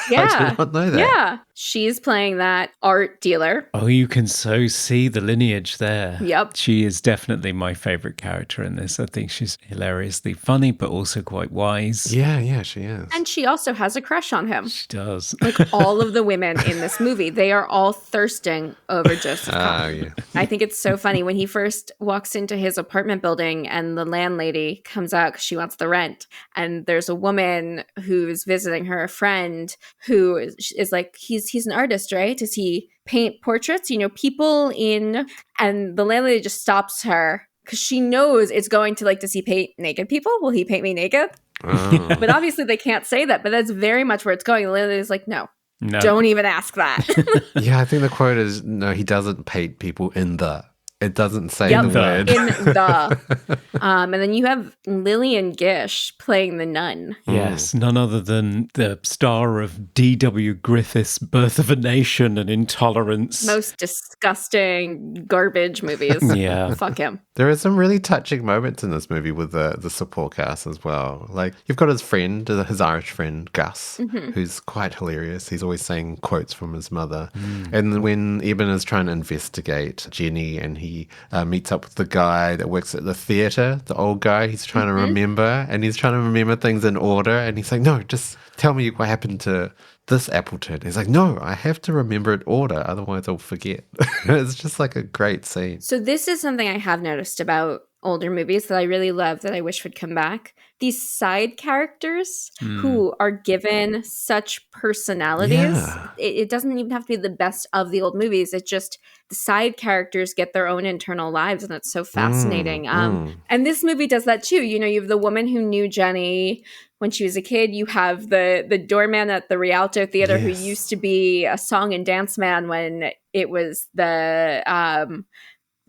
Yeah. I did not know that. Yeah. She's playing that art dealer. Oh, you can so see the lineage there. Yep. She is definitely my favorite character in this. I think she's hilariously funny, but also quite wise. Yeah, she is. And she also has a crush on him. She does. Like all of the women in this movie, they are all thirsting over Joseph Kahn. Yeah. I think it's so funny when he first walks into his apartment building and the landlady comes out because she wants the rent. And there's a woman who's visiting her, a friend, who is like, he's an artist, right? Does he paint portraits? People in... And the landlady just stops her because she knows it's going to like, does he paint naked people? Will he paint me naked? Oh. But obviously they can't say that, but that's very much where it's going. The lady's like, no. No. Don't even ask that. Yeah, I think the quote is, no, he doesn't paint people in the. It doesn't say Yep, the word. in the. And then you have Lillian Gish playing the nun. Yes, none other than the star of D.W. Griffith's Birth of a Nation and Intolerance. Most disgusting garbage movies. Yeah. Fuck him. There are some really touching moments in this movie with the support cast as well. Like, you've got his friend, his Irish friend, Gus, who's quite hilarious. He's always saying quotes from his mother. And when Eben is trying to investigate Jenny and he meets up with the guy that works at the theatre, the old guy, he's trying to remember, and he's trying to remember things in order. And he's like, no, just tell me what happened to this Appleton. He's like, no, I have to remember it order, otherwise I'll forget. It's just like a great scene. So this is something I have noticed about older movies that I really love that I wish would come back. These side characters who are given such personalities. Yeah. It doesn't even have to be the best of the old movies. It's just the side characters get their own internal lives, and it's so fascinating. And this movie does that too. You have the woman who knew Jenny when she was a kid. You have the doorman at the Rialto Theater who used to be a song and dance man when it was the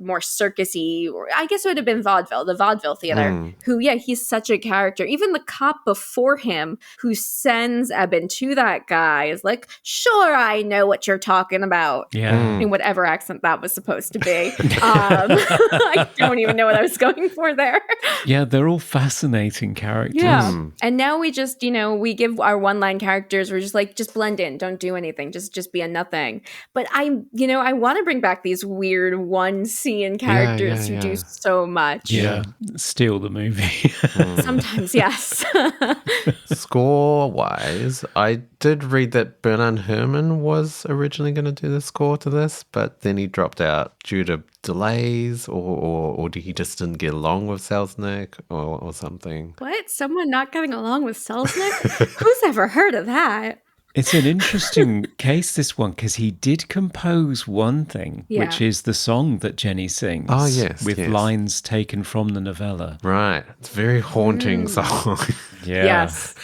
more circusy, or I guess it would have been the vaudeville theater, who, he's such a character. Even the cop before him who sends Eben to that guy is like, sure, I know what you're talking about. Yeah. In whatever accent that was supposed to be. I don't even know what I was going for there. Yeah, they're all fascinating characters. Yeah. And now we just, we give our one-line characters, we're just like, just blend in, don't do anything, just be a nothing. But I want to bring back these weird one-scene characters who do so much. Yeah, steal the movie. Sometimes, yes. Score-wise, I did read that Bernard Herrmann was originally going to do the score to this, but then he dropped out due to delays, or he just didn't get along with Selznick or something. What? Someone not getting along with Selznick? Who's ever heard of that? It's an interesting case, this one, because he did compose one thing, which is the song that Jenny sings. Oh, yes, with lines taken from the novella. Right. It's a very haunting song. Yeah. Yes.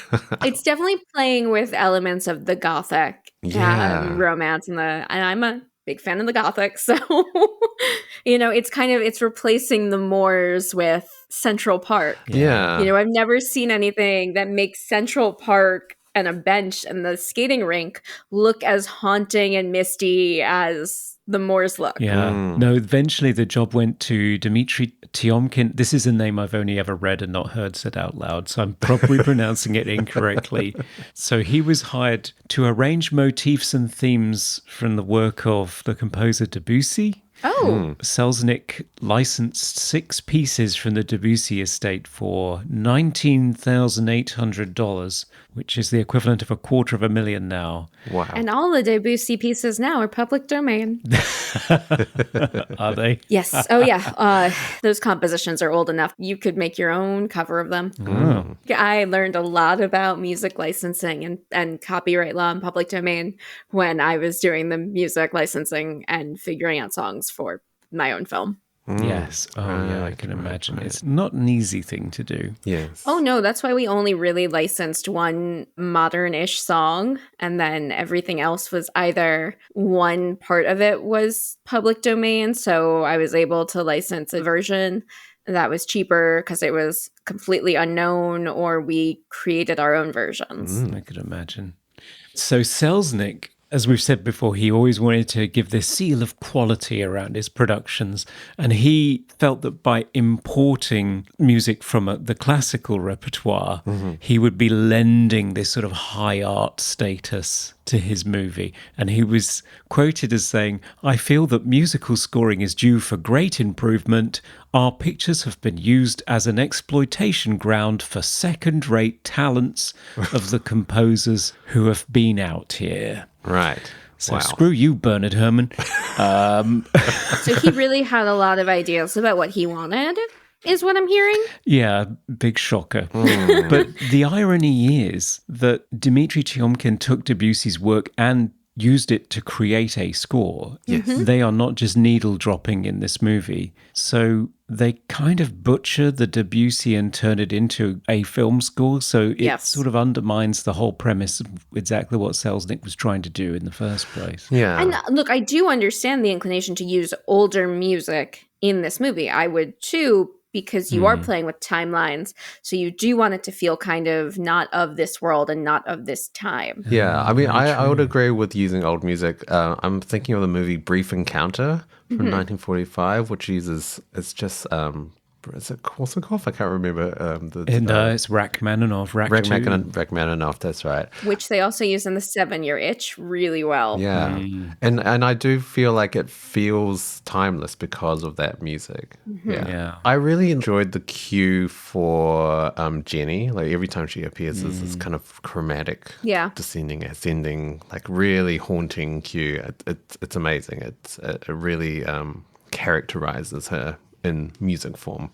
It's definitely playing with elements of the Gothic romance and I'm a big fan of the Gothic, so it's replacing the Moors with Central Park. Yeah. I've never seen anything that makes Central Park and a bench and the skating rink look as haunting and misty as the Moors look. Yeah. No, eventually the job went to Dmitry Tiomkin. This is a name I've only ever read and not heard said out loud, so I'm probably pronouncing it incorrectly. So he was hired to arrange motifs and themes from the work of the composer Debussy. Oh. Selznick licensed 6 pieces from the Debussy estate for $19,800, which is the equivalent of $250,000 now. Wow. And all the Debussy pieces now are public domain. Are they? Yes. Oh, yeah. Those compositions are old enough. You could make your own cover of them. Oh. I learned a lot about music licensing and copyright law and public domain when I was doing the music licensing and figuring out songs for my own film. Yes. Oh, yeah, I can imagine. It's not an easy thing to do. Yes. Oh, no, that's why we only really licensed one modern-ish song, and then everything else was either one part of it was public domain, so I was able to license a version that was cheaper because it was completely unknown, or we created our own versions. I could imagine. So Selznick As we've said before, he always wanted to give this seal of quality around his productions. And he felt that by importing music from the classical repertoire, he would be lending this sort of high art status to his movie. And he was quoted as saying, "I feel that musical scoring is due for great improvement. Our pictures have been used as an exploitation ground for second-rate talents of the composers who have been out here." Right. So Wow. screw you, Bernard Herrmann. So he really had a lot of ideas about what he wanted, is what I'm hearing. Yeah, big shocker. But the irony is that Dmitri Tiomkin took Debussy's work and used it to create a score. Yes. They are not just needle dropping in this movie. So they kind of butcher the Debussy and turn it into a film score. So it Yes. sort of undermines the whole premise of exactly what Selznick was trying to do in the first place. Yeah. And look, I do understand the inclination to use older music in this movie. I would too, because you are playing with timelines. So you do want it to feel kind of not of this world and not of this time. Yeah, I mean, I would agree with using old music. I'm thinking of the movie Brief Encounter from 1945, which uses, it's just, is it Korsakov? I can't remember. And it's Rachmaninoff, Rachmaninoff, that's right. Which they also use in the 7-Year Itch really well. Yeah, and I do feel like it feels timeless because of that music. Yeah. I really enjoyed the cue for Jennie. Like every time she appears, there's this kind of chromatic, Yeah. descending, ascending, like really haunting cue. It's amazing. It really characterizes her in music form.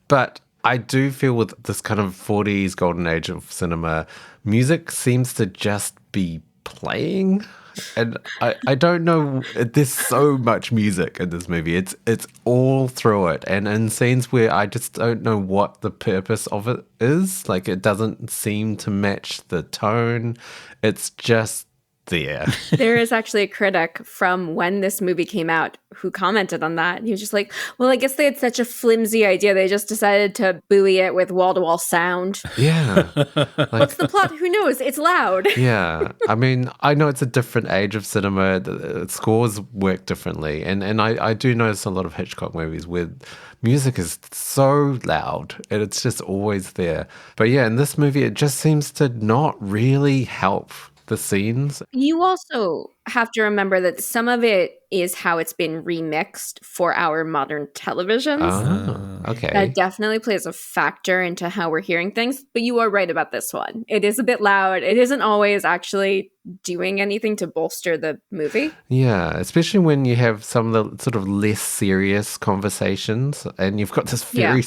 But I do feel with this kind of 40s golden age of cinema, music seems to just be playing. And I don't know, there's so much music in this movie. It's all through it. And in scenes where I just don't know what the purpose of it is, like it doesn't seem to match the tone. It's just there. There is actually a critic from when this movie came out who commented on that. He was just like, well, I guess they had such a flimsy idea. They just decided to buoy it with wall-to-wall sound. Yeah. What's the plot? Who knows? It's loud. Yeah. I mean, I know it's a different age of cinema. The scores work differently. And I do notice a lot of Hitchcock movies where music is so loud and it's just always there. But yeah, in this movie, it just seems to not really help the scenes. You also have to remember that some of it is how it's been remixed for our modern televisions. Oh, okay. That definitely plays a factor into how we're hearing things. But you are right about this one. It is a bit loud. It isn't always actually doing anything to bolster the movie. Yeah, especially when you have some of the sort of less serious conversations and you've got this very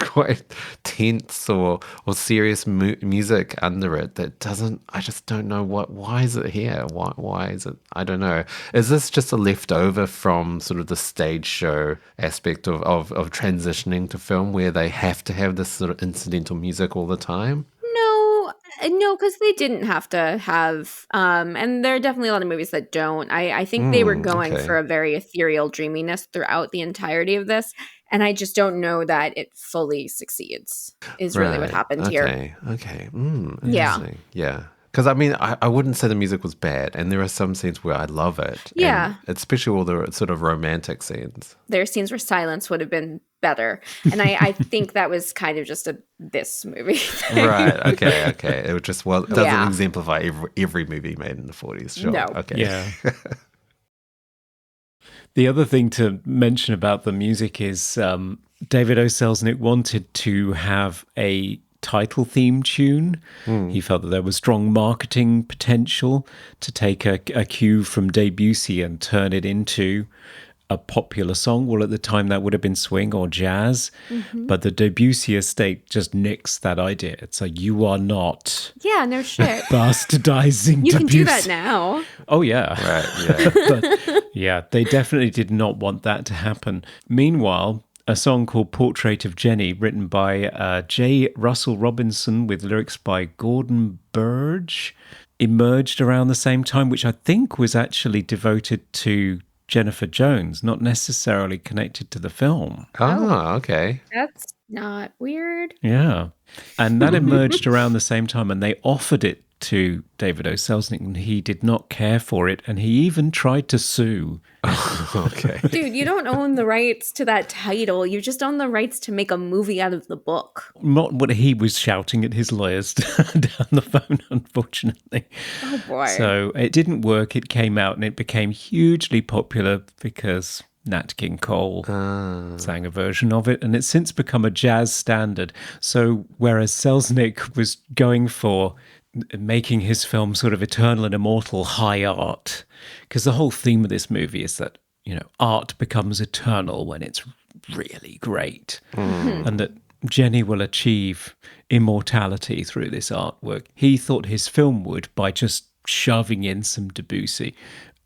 quite tense or serious music under it that doesn't, I just don't know why is it here? Why is it, I don't know. Is this just a leftover from sort of the stage show aspect of transitioning to film where they have to have this sort of incidental music all the time? No, because they didn't have to have, and there are definitely a lot of movies that don't. I think they were going okay. for a very ethereal dreaminess throughout the entirety of this, and I just don't know that it fully succeeds, is really what happened here. Okay. Yeah. Interesting. Yeah. Because, I mean, I wouldn't say the music was bad, and there are some scenes where I love it. Yeah. And especially all the sort of romantic scenes. There are scenes where silence would have been better, and I think that was kind of just this movie thing. Right. Okay. It just it doesn't Yeah. exemplify every movie made in the 40s. Sure. No. Okay. Yeah. The other thing to mention about the music is David O. Selznick wanted to have a title theme tune. He felt that there was strong marketing potential to take a cue from Debussy and turn it into a popular song. Well, at the time that would have been swing or jazz, but the Debussy estate just nixed that idea. It's like, you are not Yeah, no shit. bastardizing You Debussy. can do that now. Oh, yeah. Right. Yeah. But yeah, they definitely did not want that to happen. Meanwhile, a song called Portrait of Jennie, written by J. Russell Robinson with lyrics by Gordon Burge, emerged around the same time, which I think was actually devoted to Jennifer Jones, not necessarily connected to the film. Oh, okay. That's Not weird. Yeah. And that emerged around the same time, and they offered it to David O. Selznick, and he did not care for it, and he even tried to sue. Okay. Dude, you don't own the rights to that title. You just own the rights to make a movie out of the book. Not what he was shouting at his lawyers down the phone, unfortunately. Oh, boy. So it didn't work. It came out, and it became hugely popular because Nat King Cole sang a version of it, and it's since become a jazz standard. So whereas Selznick was going for making his film sort of eternal and immortal high art, because the whole theme of this movie is that, you know, art becomes eternal when it's really great, and that Jennie will achieve immortality through this artwork. He thought his film would by just shoving in some Debussy.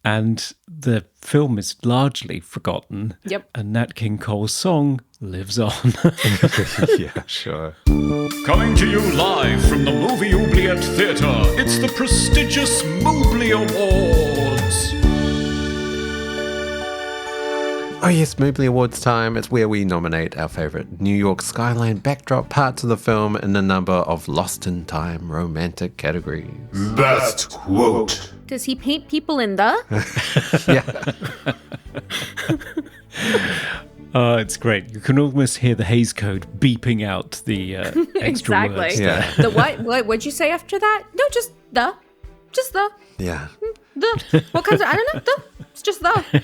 And the film is largely forgotten. Yep. And Nat King Cole's song lives on. Yeah, sure. Coming to you live from the Movie Oubliette Theatre, it's the prestigious Mobley Awards. Oh yes, Mobley Awards time. It's where we nominate our favourite New York skyline backdrop parts of the film in a number of lost in time romantic categories. Best quote. Does he paint people in the? Yeah. Oh, it's great. You can almost hear the Hays Code beeping out the extra Exactly. words. Yeah. The what? What'd you say after that? No, just the. Just the. Yeah. The. What comes? I don't know. The. It's just the.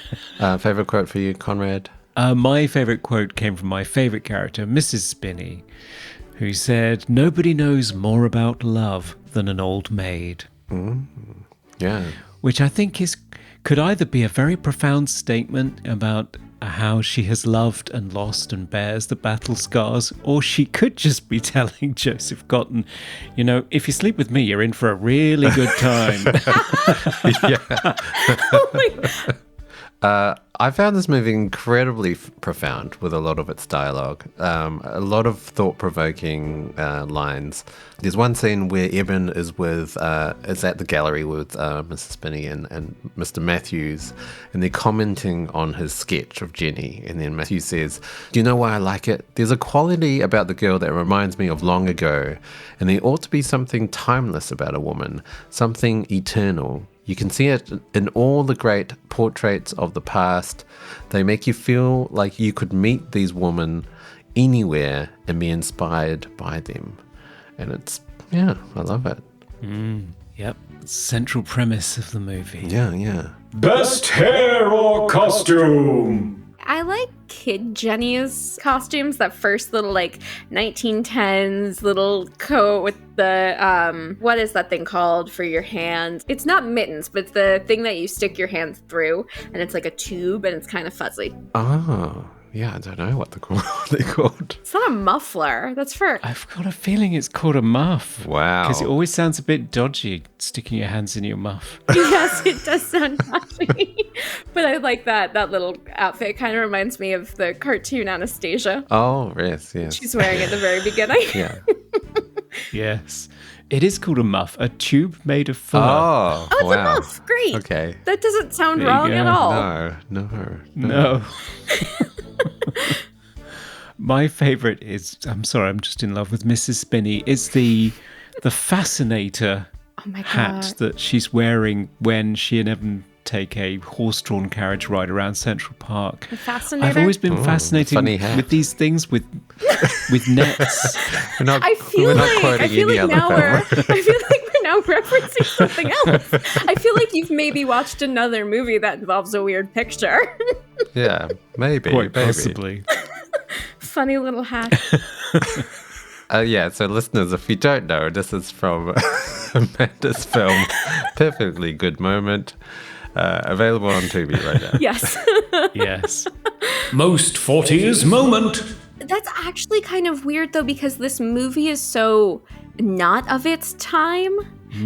Favourite quote for you, Conrad? My favourite quote came from my favourite character, Mrs. Spinney, who said, "Nobody knows more about love than an old maid." Yeah. Which I think could either be a very profound statement about how she has loved and lost and bears the battle scars, or she could just be telling Joseph Cotton, you know, if you sleep with me, you're in for a really good time. Oh my God. I found this movie incredibly profound with a lot of its dialogue, a lot of thought-provoking lines. There's one scene where Eben is at the gallery with Mrs. Spinney and Mr. Matthews, and they're commenting on his sketch of Jennie. And then Matthews says, "Do you know why I like it? There's a quality about the girl that reminds me of long ago, and there ought to be something timeless about a woman, something eternal. You can see it in all the great portraits of the past. They make you feel like you could meet these women anywhere and be inspired by them." And I love it. Yep. Central premise of the movie. Yeah. Best hair or costume. I like Kid Jennie's costumes. That first little 1910s little coat with the what is that thing called for your hand? It's not mittens, but it's the thing that you stick your hands through, and it's like a tube, and it's kind of fuzzy. Oh, yeah, I don't know what they're called. It's not a muffler. That's for I've got a feeling it's called a muff. Wow. Because it always sounds a bit dodgy, sticking your hands in your muff. yes, it does sound dodgy. But I like that little outfit. Kind of reminds me of the cartoon Anastasia. Oh, yes. She's wearing at the very beginning. Yeah. Yes. It is called a muff, a tube made of fur. Oh, Oh, it's wow. a muff. Great. Okay. That doesn't sound There you wrong go. at all. No. No. My favourite is, I'm sorry, I'm just in love with Mrs. Spinney. It's the fascinator Oh my hat God. that she's wearing when she and Evan take a horse-drawn carriage ride around Central Park. The fascinator? I've always been fascinated funny hat. with these things with nets. I feel like now we're now referencing something else. I feel like you've maybe watched another movie that involves a weird picture. Yeah, maybe. Quite maybe. possibly. Funny little hat. So listeners, if you don't know, this is from Amanda's film, Perfectly Good Moment, available on Tubi right now. Yes. Yes. Most 40s moment. That's actually kind of weird though, because this movie is so not of its time.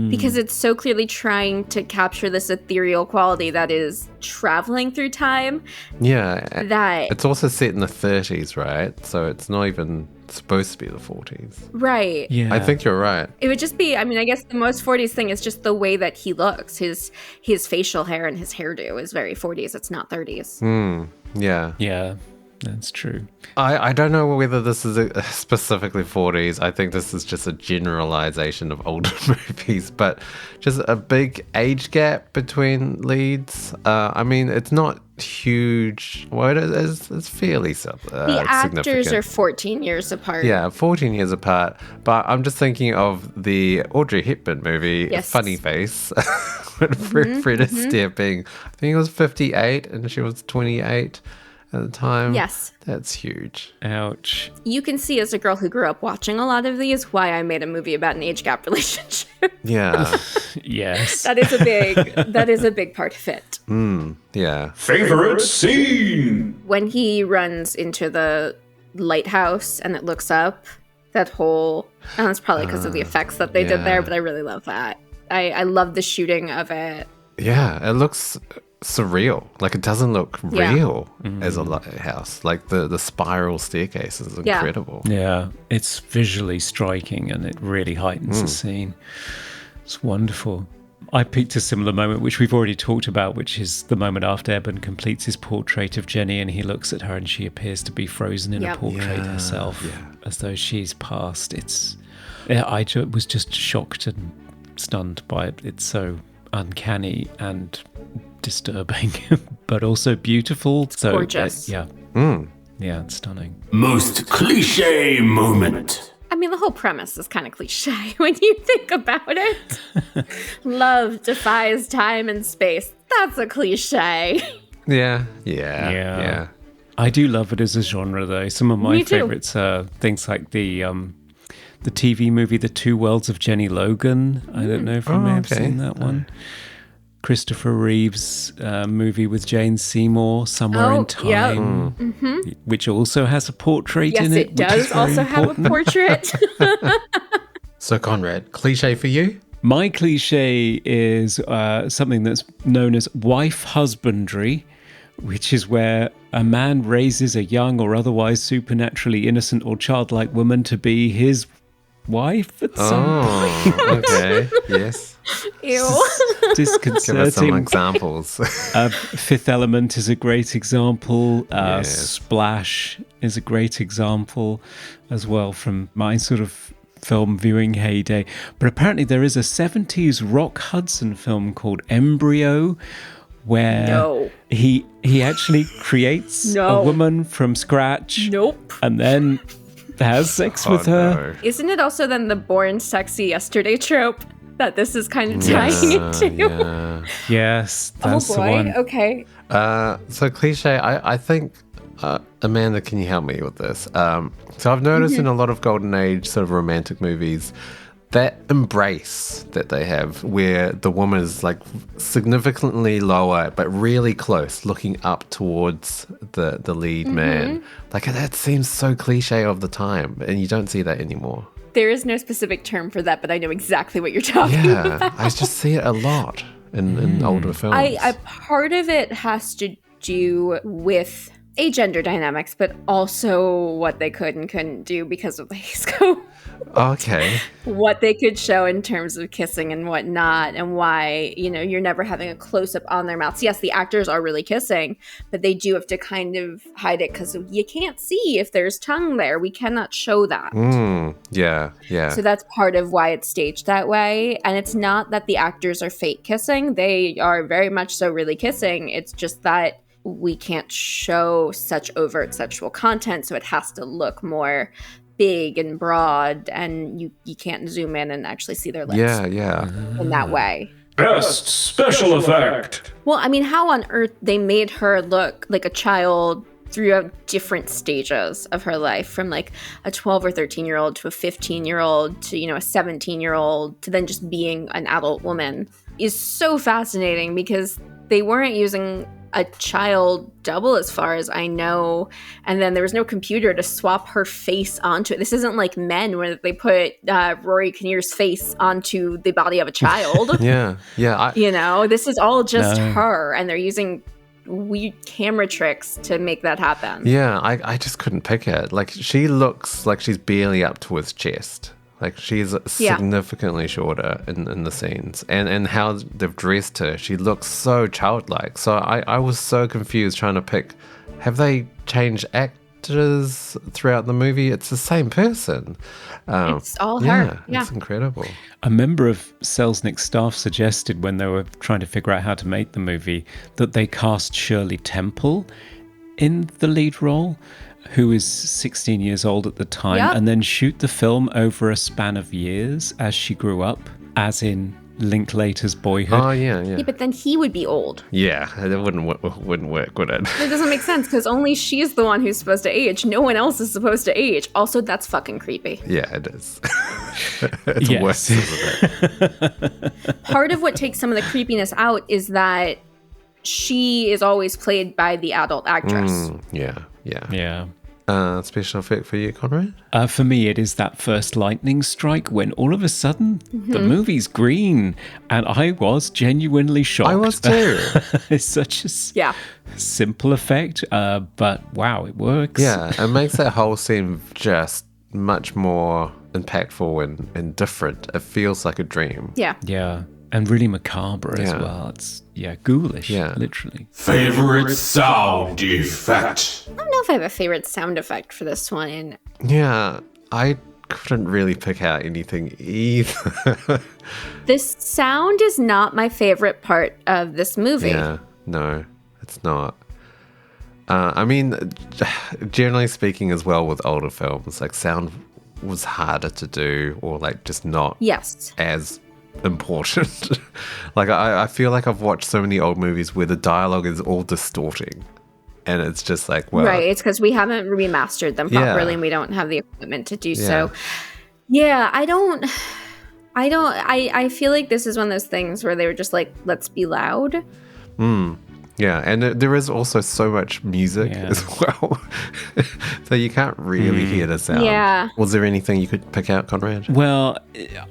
Because it's so clearly trying to capture this ethereal quality that is traveling through time. Yeah. That It's also set in the 30s, right? So it's not even supposed to be the 40s. right. Yeah. I think you're right. It would just be, I guess the most 40s thing is just the way that he looks. His facial hair and his hairdo is very 40s. It's not 30s. Yeah. Yeah. That's true. I don't know whether this is specifically 40s. I think this is just a generalization of older movies, but just a big age gap between leads. I mean, it's not huge. Well, it's fairly The actors significant. are 14 years apart. Yeah, 14 years apart. But I'm just thinking of the Audrey Hepburn movie, Yes. Funny Face, with Fred Astaire being, I think he was 58 and she was 28 at the time. Yes. That's huge. Ouch. You can see as a girl who grew up watching a lot of these why I made a movie about an age gap relationship. Yeah. Yes. that is a big part of it. Yeah. Favorite scene? When he runs into the lighthouse and it looks up, that whole, and it's probably because of the effects that they did there, but I really love that. I love the shooting of it. Yeah, it looks surreal. Like, it doesn't look real as a lighthouse. Like, the spiral staircase is incredible. Yeah, it's visually striking and it really heightens the scene. It's wonderful. I picked a similar moment, which we've already talked about, which is the moment after Eben completes his portrait of Jenny and he looks at her and she appears to be frozen in a portrait herself, as though she's passed. I was just shocked and stunned by it. It's so uncanny and disturbing, but also beautiful. It's gorgeous. Yeah, it's stunning. Most cliche moment. I mean, the whole premise is kind of cliche when you think about it. Love defies time and space. That's a cliche. Yeah. I do love it as a genre, though. Some of my Me too. favorites are things like the TV movie The Two Worlds of Jenny Logan. I don't know if you may have seen that one. Christopher Reeve's movie with Jane Seymour, Somewhere in Time, which also has a portrait Yes, in it. it does also have a portrait. So, Conrad, cliche for you? My cliche is something that's known as wife husbandry, which is where a man raises a young or otherwise supernaturally innocent or childlike woman to be his wife at some point. Okay. Yes. Ew. Disconcerting. Give us some examples. Fifth Element is a great example. Yes. Splash is a great example as well from my sort of film viewing heyday. But apparently there is a 70s Rock Hudson film called Embryo where he actually creates a woman from scratch and then has sex with her. No. Isn't it also then the born sexy yesterday trope that this is kind of tying into? Yeah. Yes, that's Oh boy, the one. okay. So cliche, I think, Amanda, can you help me with this? So I've noticed in a lot of Golden Age sort of romantic movies, that embrace that they have where the woman is like significantly lower but really close, looking up towards the lead man. Like, that seems so cliche of the time, and you don't see that anymore. There is no specific term for that, but I know exactly what you're talking Yeah, about. I just see it a lot in older films. I part of it has to do with gender dynamics, but also what they could and couldn't do because of the Hays Code. Okay. What they could show in terms of kissing and whatnot, and why, you're never having a close-up on their mouths. Yes, the actors are really kissing, but they do have to kind of hide it because you can't see if there's tongue there. We cannot show that. Yeah. So that's part of why it's staged that way. And it's not that the actors are fake kissing. They are very much so really kissing. It's just that we can't show such overt sexual content, so it has to look more big and broad, and you can't zoom in and actually see their lips in that way. Best special effect. Well, I mean, how on earth they made her look like a child throughout different stages of her life, from like a 12 or 13-year-old to a 15-year-old to, a 17-year-old to then just being an adult woman, is so fascinating because they weren't using a child double as far as I know, and then there was no computer to swap her face onto it. This isn't like Men where they put Rory Kinnear's face onto the body of a child. Yeah. This is all just her, and they're using weird camera tricks to make that happen. Yeah, I just couldn't pick it. Like, she looks like she's barely up to his chest. Like, she's significantly shorter in the scenes. And how they've dressed her, she looks so childlike. So I was so confused trying to pick have they changed actors throughout the movie? It's the same person. It's all her. Yeah. It's incredible. A member of Selznick's staff suggested when they were trying to figure out how to make the movie that they cast Shirley Temple in the lead role, who is 16 years old at the time, and then shoot the film over a span of years as she grew up, as in Linklater's Boyhood. Oh, yeah. Yeah, but then he would be old. Yeah, it wouldn't work, would it? It doesn't make sense because only she's the one who's supposed to age. No one else is supposed to age. Also, that's fucking creepy. Yeah, it is. It's worse, isn't it? Part of what takes some of the creepiness out is that she is always played by the adult actress. Yeah. Special effect for you, Conrad? For me, it is that first lightning strike when all of a sudden the movie's green, and I was genuinely shocked. I was too. It's such a simple effect, but wow, it works. Yeah, it makes that whole scene just much more impactful and different. It feels like a dream. Yeah, and really macabre as well. It's ghoulish, literally. Favorite sound effect? I don't know if I have a favorite sound effect for this one. Yeah, I couldn't really pick out anything either. This sound is not my favorite part of this movie. Yeah, no, it's not. I mean, generally speaking as well with older films, like sound was harder to do or like just not as important. Like I feel like I've watched so many old movies where the dialogue is all distorting and it's just like, well, right, it's because we haven't remastered them properly and we don't have the equipment to do so. I feel like this is one of those things where they were just like, let's be loud. Yeah, and there is also so much music as well. So you can't really hear the sound. Yeah. Was there anything you could pick out, Conrad? Well,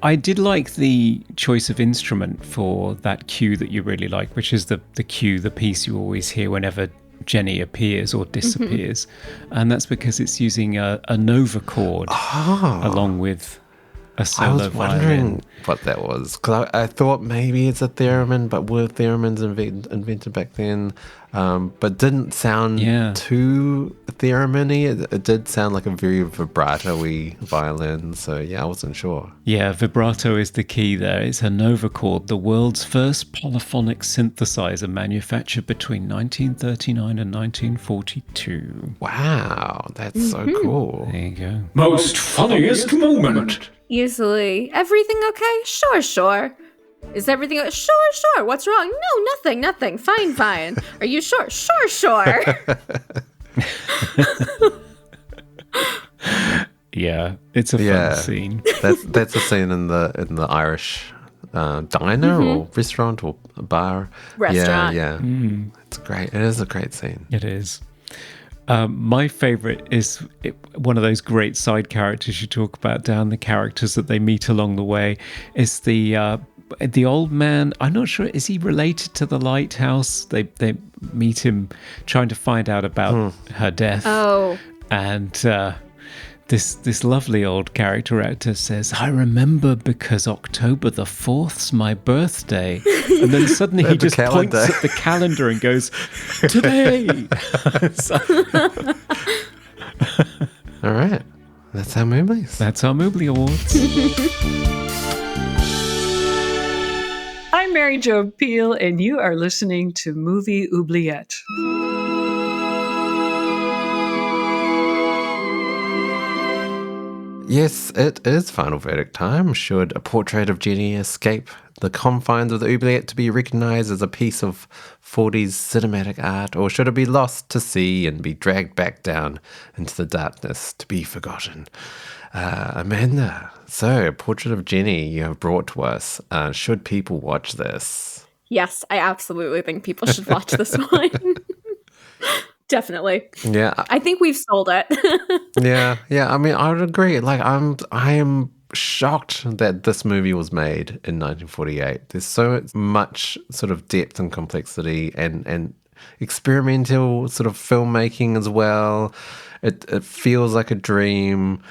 I did like the choice of instrument for that cue that you really like, which is the cue, the piece you always hear whenever Jennie appears or disappears. And that's because it's using a Nova chord along with a solo I was violin. wondering what that was, because I thought maybe it's a theremin, but were theremins invented back then? But didn't sound too theremin-y. It did sound like a very vibrato-y violin, so yeah, I wasn't sure. Yeah, vibrato is the key there. It's a Nova chord, the world's first polyphonic synthesizer manufactured between 1939 and 1942. Wow, that's so cool. There you go. Most funniest moment? Easily. Everything okay? Sure. Is everything okay? Sure. What's wrong? No, nothing. Fine. Are you sure? Sure. Yeah, it's a fun scene. That's a scene in the Irish diner or restaurant or bar. Restaurant. Yeah. It's great. It is a great scene. It is. My favorite is one of those great side characters you talk about, Dan, the characters that they meet along the way. Is the old man. I'm not sure, is he related to the lighthouse? They meet him trying to find out about her death. Oh. And this lovely old character actor says, I remember because October the 4th's my birthday. And then suddenly he just points at the calendar and goes, today. All right. That's our movies. That's our Moobly Awards. I'm Mary Jo Peel, and you are listening to Movie Oubliette. Yes, it is final verdict time. Should A Portrait of Jennie escape the confines of the oubliette to be recognised as a piece of 40s cinematic art, or should it be lost to sea and be dragged back down into the darkness to be forgotten? Amanda, so A Portrait of Jennie you have brought to us. Should people watch this? Yes, I absolutely think people should watch this one. Definitely. Yeah. I think we've sold it. Yeah. I mean, I would agree. Like, I am shocked that this movie was made in 1948. There's so much sort of depth and complexity and experimental sort of filmmaking as well. It feels like a dream.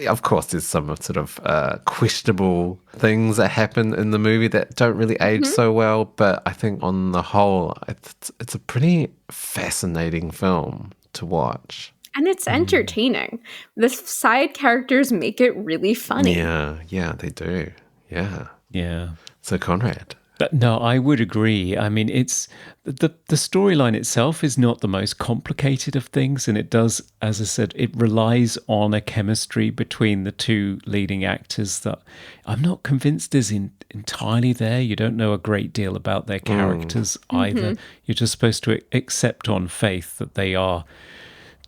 Of course, there's some sort of questionable things that happen in the movie that don't really age so well. But I think on the whole, it's a pretty fascinating film to watch. And it's entertaining. The side characters make it really funny. Yeah, they do. Yeah. Yeah. So Conrad. But no, I would agree. I mean, it's the storyline itself is not the most complicated of things, and it does, as I said, it relies on a chemistry between the two leading actors that I'm not convinced is entirely there. You don't know a great deal about their characters either. You're just supposed to accept on faith that they are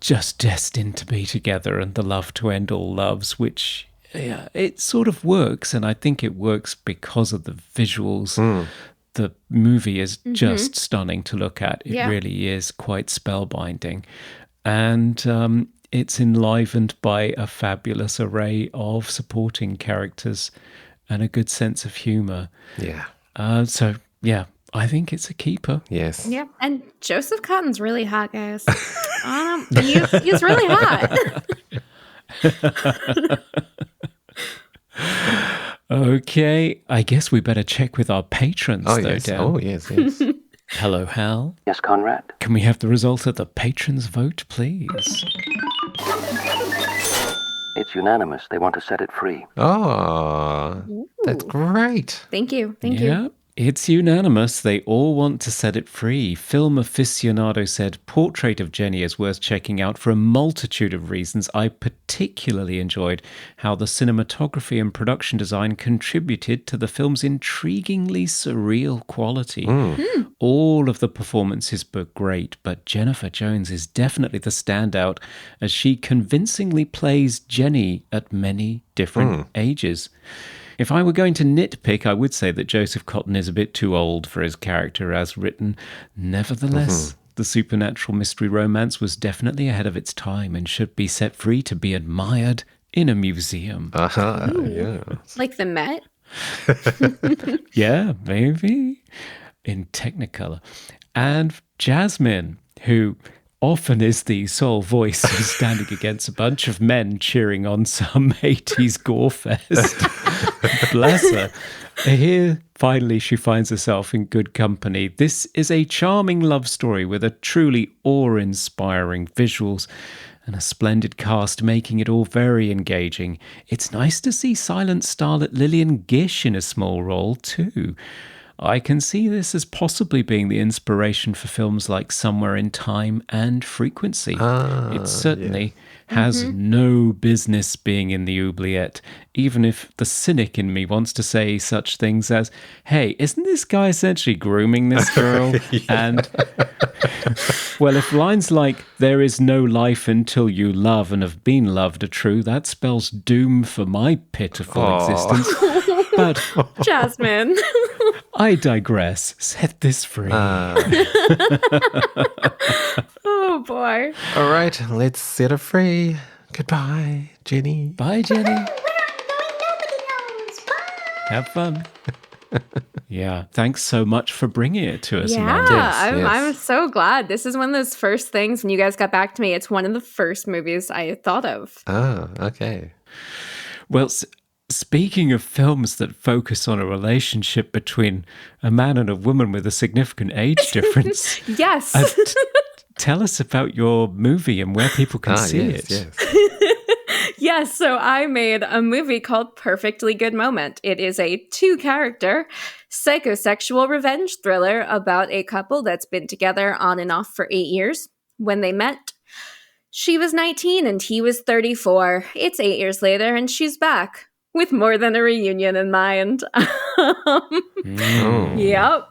just destined to be together and the love to end all loves, which it sort of works, and I think it works because of the visuals. The movie is just stunning to look at. It really is quite spellbinding, and it's enlivened by a fabulous array of supporting characters and a good sense of humor. So I think it's a keeper. Yes. Yeah, and Joseph Cotton's really hot, guys. He's really hot. Okay, I guess we better check with our patrons, Yes. Dan. Oh, yes. Hello, Hal. Yes, Conrad? Can we have the result of the patrons' vote, please? It's unanimous. They want to set it free. Oh, that's great. Thank you. Thank you. Yeah, it's unanimous. They all want to set it free. Film aficionado said, Portrait of Jennie is worth checking out for a multitude of reasons. I particularly enjoyed how the cinematography and production design contributed to the film's intriguingly surreal quality. All of the performances were great, but Jennifer Jones is definitely the standout as she convincingly plays Jennie at many different ages. If I were going to nitpick, I would say that Joseph Cotton is a bit too old for his character as written. Nevertheless, the supernatural mystery romance was definitely ahead of its time and should be set free to be admired in a museum. Yeah. Like the Met? Yeah, maybe. In Technicolor. And Jasmine, who often is the sole voice who's standing against a bunch of men cheering on some 80s gore fest. Bless her. Here, finally, she finds herself in good company. This is a charming love story with a truly awe-inspiring visuals and a splendid cast making it all very engaging. It's nice to see silent starlet Lillian Gish in a small role, too. I can see this as possibly being the inspiration for films like Somewhere in Time and Frequency. It certainly has no business being in the Oubliette, even if the cynic in me wants to say such things as, hey, isn't this guy essentially grooming this girl? And, well, if lines like, there is no life until you love and have been loved are true, that spells doom for my pitiful existence. But Jasmine. I digress. Set this free. Oh, boy. All right, let's set her free. Goodbye, Jennie. Bye, Jennie. Where I'm going, nobody knows. Bye. Have fun. Yeah, thanks so much for bringing it to us, Yeah, Amanda. I'm so glad. This is one of those first things when you guys got back to me. It's one of the first movies I thought of. Oh, okay. Well, speaking of films that focus on a relationship between a man and a woman with a significant age difference, Yes. tell us about your movie and where people can see it. Yes. Yes, so I made a movie called Perfectly Good Moment. It is a 2-character psychosexual revenge thriller about a couple that's been together on and off for 8 years. When they met, she was 19 and he was 34. It's 8 years later and she's back with more than a reunion in mind. Yep.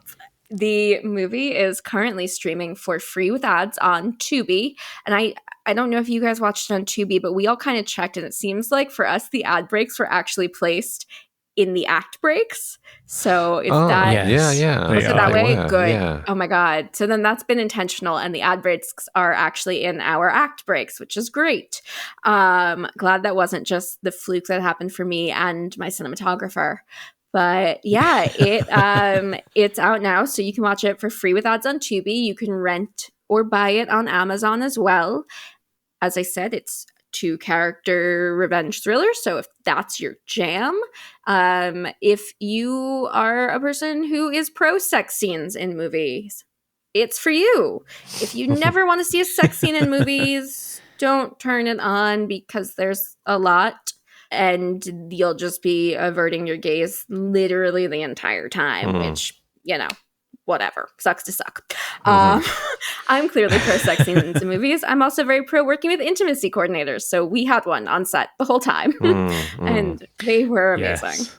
The movie is currently streaming for free with ads on Tubi. And I don't know if you guys watched it on Tubi, but we all kind of checked, and it seems like for us, the ad breaks were actually placed in the act breaks. So if that Yeah. They so are. that They way, were, good. yeah. Oh my God. So then that's been intentional, and the ad breaks are actually in our act breaks, which is great. Glad that wasn't just the fluke that happened for me and my cinematographer. But yeah, it's out now, so you can watch it for free with ads on Tubi. You can rent or buy it on Amazon as well. As I said, it's 2-character revenge thriller, so if that's your jam, if you are a person who is pro sex scenes in movies, it's for you. If you never want to see a sex scene in movies, don't turn it on because there's a lot and you'll just be averting your gaze literally the entire time, which, whatever. Sucks to suck. I'm clearly pro sex scenes in movies. I'm also very pro working with intimacy coordinators. So we had one on set the whole time. And they were amazing. Yes.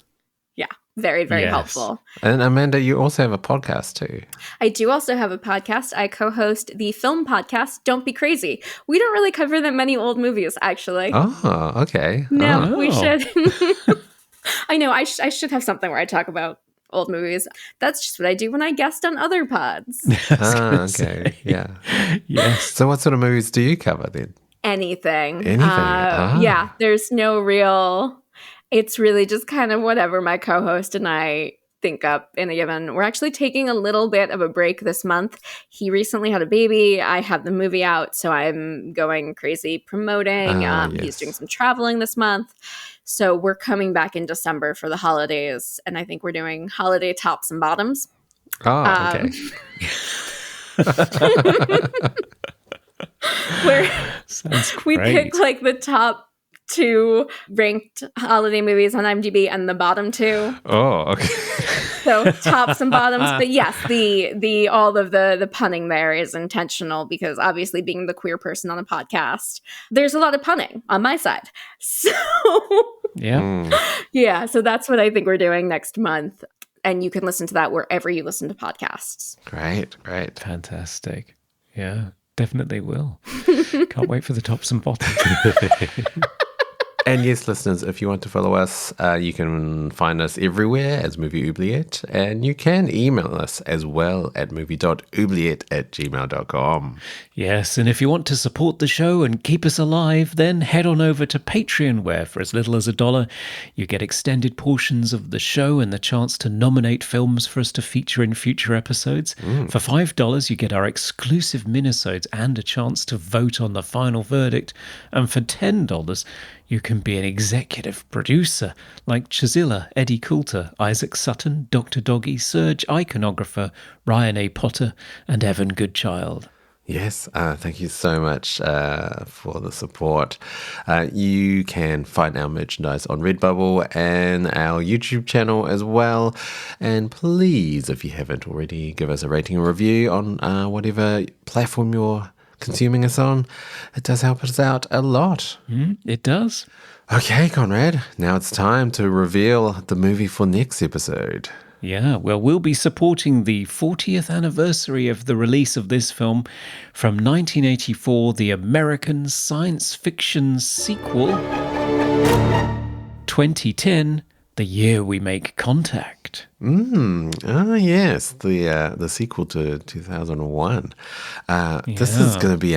Yeah. Very, very helpful. And Amanda, you also have a podcast too. I do also have a podcast. I co-host the film podcast, Don't Be Crazy. We don't really cover that many old movies, actually. Oh, okay. No, we should. I know. I should have something where I talk about old movies. That's just what I do when I guest on other pods. Okay. Yeah. Yes. So what sort of movies do you cover then? Anything. Anything? Yeah, there's no real... It's really just kind of whatever my co-host and I think up in a given. We're actually taking a little bit of a break this month. He recently had a baby. I have the movie out, so I'm going crazy promoting. He's doing some traveling this month. So we're coming back in December for the holidays, and I think we're doing holiday tops and bottoms. Oh, okay. Sounds great. We pick like the top 2 ranked holiday movies on IMDb and the bottom 2. Oh, okay. So tops and bottoms. But yes, the all of the punning there is intentional because obviously being the queer person on a podcast, there's a lot of punning on my side. So yeah, so that's what I think we're doing next month. And you can listen to that wherever you listen to podcasts. Great. Fantastic. Yeah, definitely will. Can't wait for the tops and bottoms. And yes, listeners, if you want to follow us, you can find us everywhere as Movie Oubliette, and you can email us as well at movie.oubliette@gmail.com. Yes, and if you want to support the show and keep us alive, then head on over to Patreon, where for as little as $1, you get extended portions of the show and the chance to nominate films for us to feature in future episodes. For $5, you get our exclusive minisodes and a chance to vote on the final verdict. And for $10, you can be an executive producer like Chazilla, Eddie Coulter, Isaac Sutton, Dr. Doggy, Serge Iconographer, Ryan A. Potter, and Evan Goodchild. Yes, thank you so much for the support. You can find our merchandise on Redbubble and our YouTube channel as well. And please, if you haven't already, give us a rating and review on whatever platform you're consuming us on. It does help us out a lot. It does. Okay, Conrad, now it's time to reveal the movie for next episode. Yeah, well, we'll be supporting the 40th anniversary of the release of this film from 1984, the American science fiction sequel, 2010, The Year We Make Contact. Yes, the sequel to 2001. This is going to be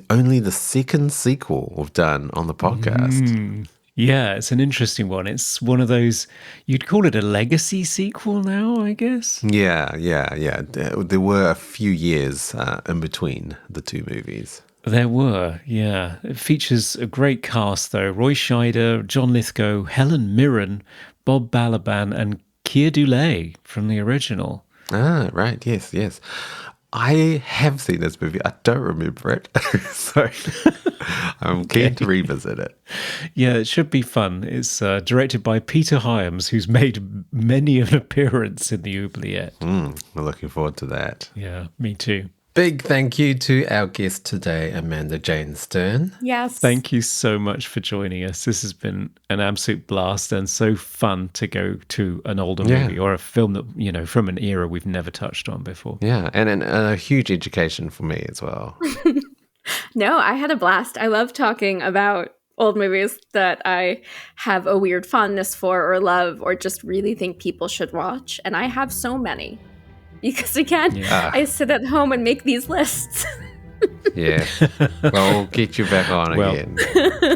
only the second sequel we've done on the podcast. Yeah, it's an interesting one. It's one of those, you'd call it a legacy sequel now, I guess. Yeah. There were a few years in between the two movies. There were, yeah. It features a great cast, though. Roy Scheider, John Lithgow, Helen Mirren, Bob Balaban, and Keir Dullea from the original. Ah, right. Yes. I have seen this movie. I don't remember it. So I'm keen to revisit it. Yeah, it should be fun. It's directed by Peter Hyams, who's made many an appearance in the Oubliette. We're looking forward to that. Yeah, me too. Big thank you to our guest today, Amanda Jane Stern. Yes. Thank you so much for joining us. This has been an absolute blast and so fun to go to an older movie or a film that, from an era we've never touched on before. Yeah, and a huge education for me as well. No, I had a blast. I love talking about old movies that I have a weird fondness for or love or just really think people should watch. And I have so many. Because again, I sit at home and make these lists. Yeah. Well, we'll get you back on again.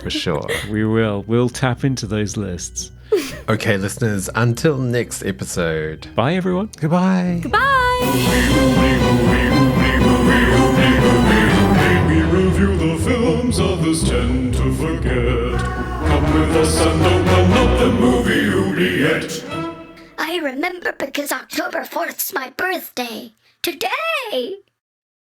For sure. We will. We'll tap into those lists. Okay, listeners, until next episode. Bye, everyone. Goodbye. Goodbye. We review the films others tend to forget. Come with us and open up the movie Oubliette. I remember because October 4th's my birthday. Today!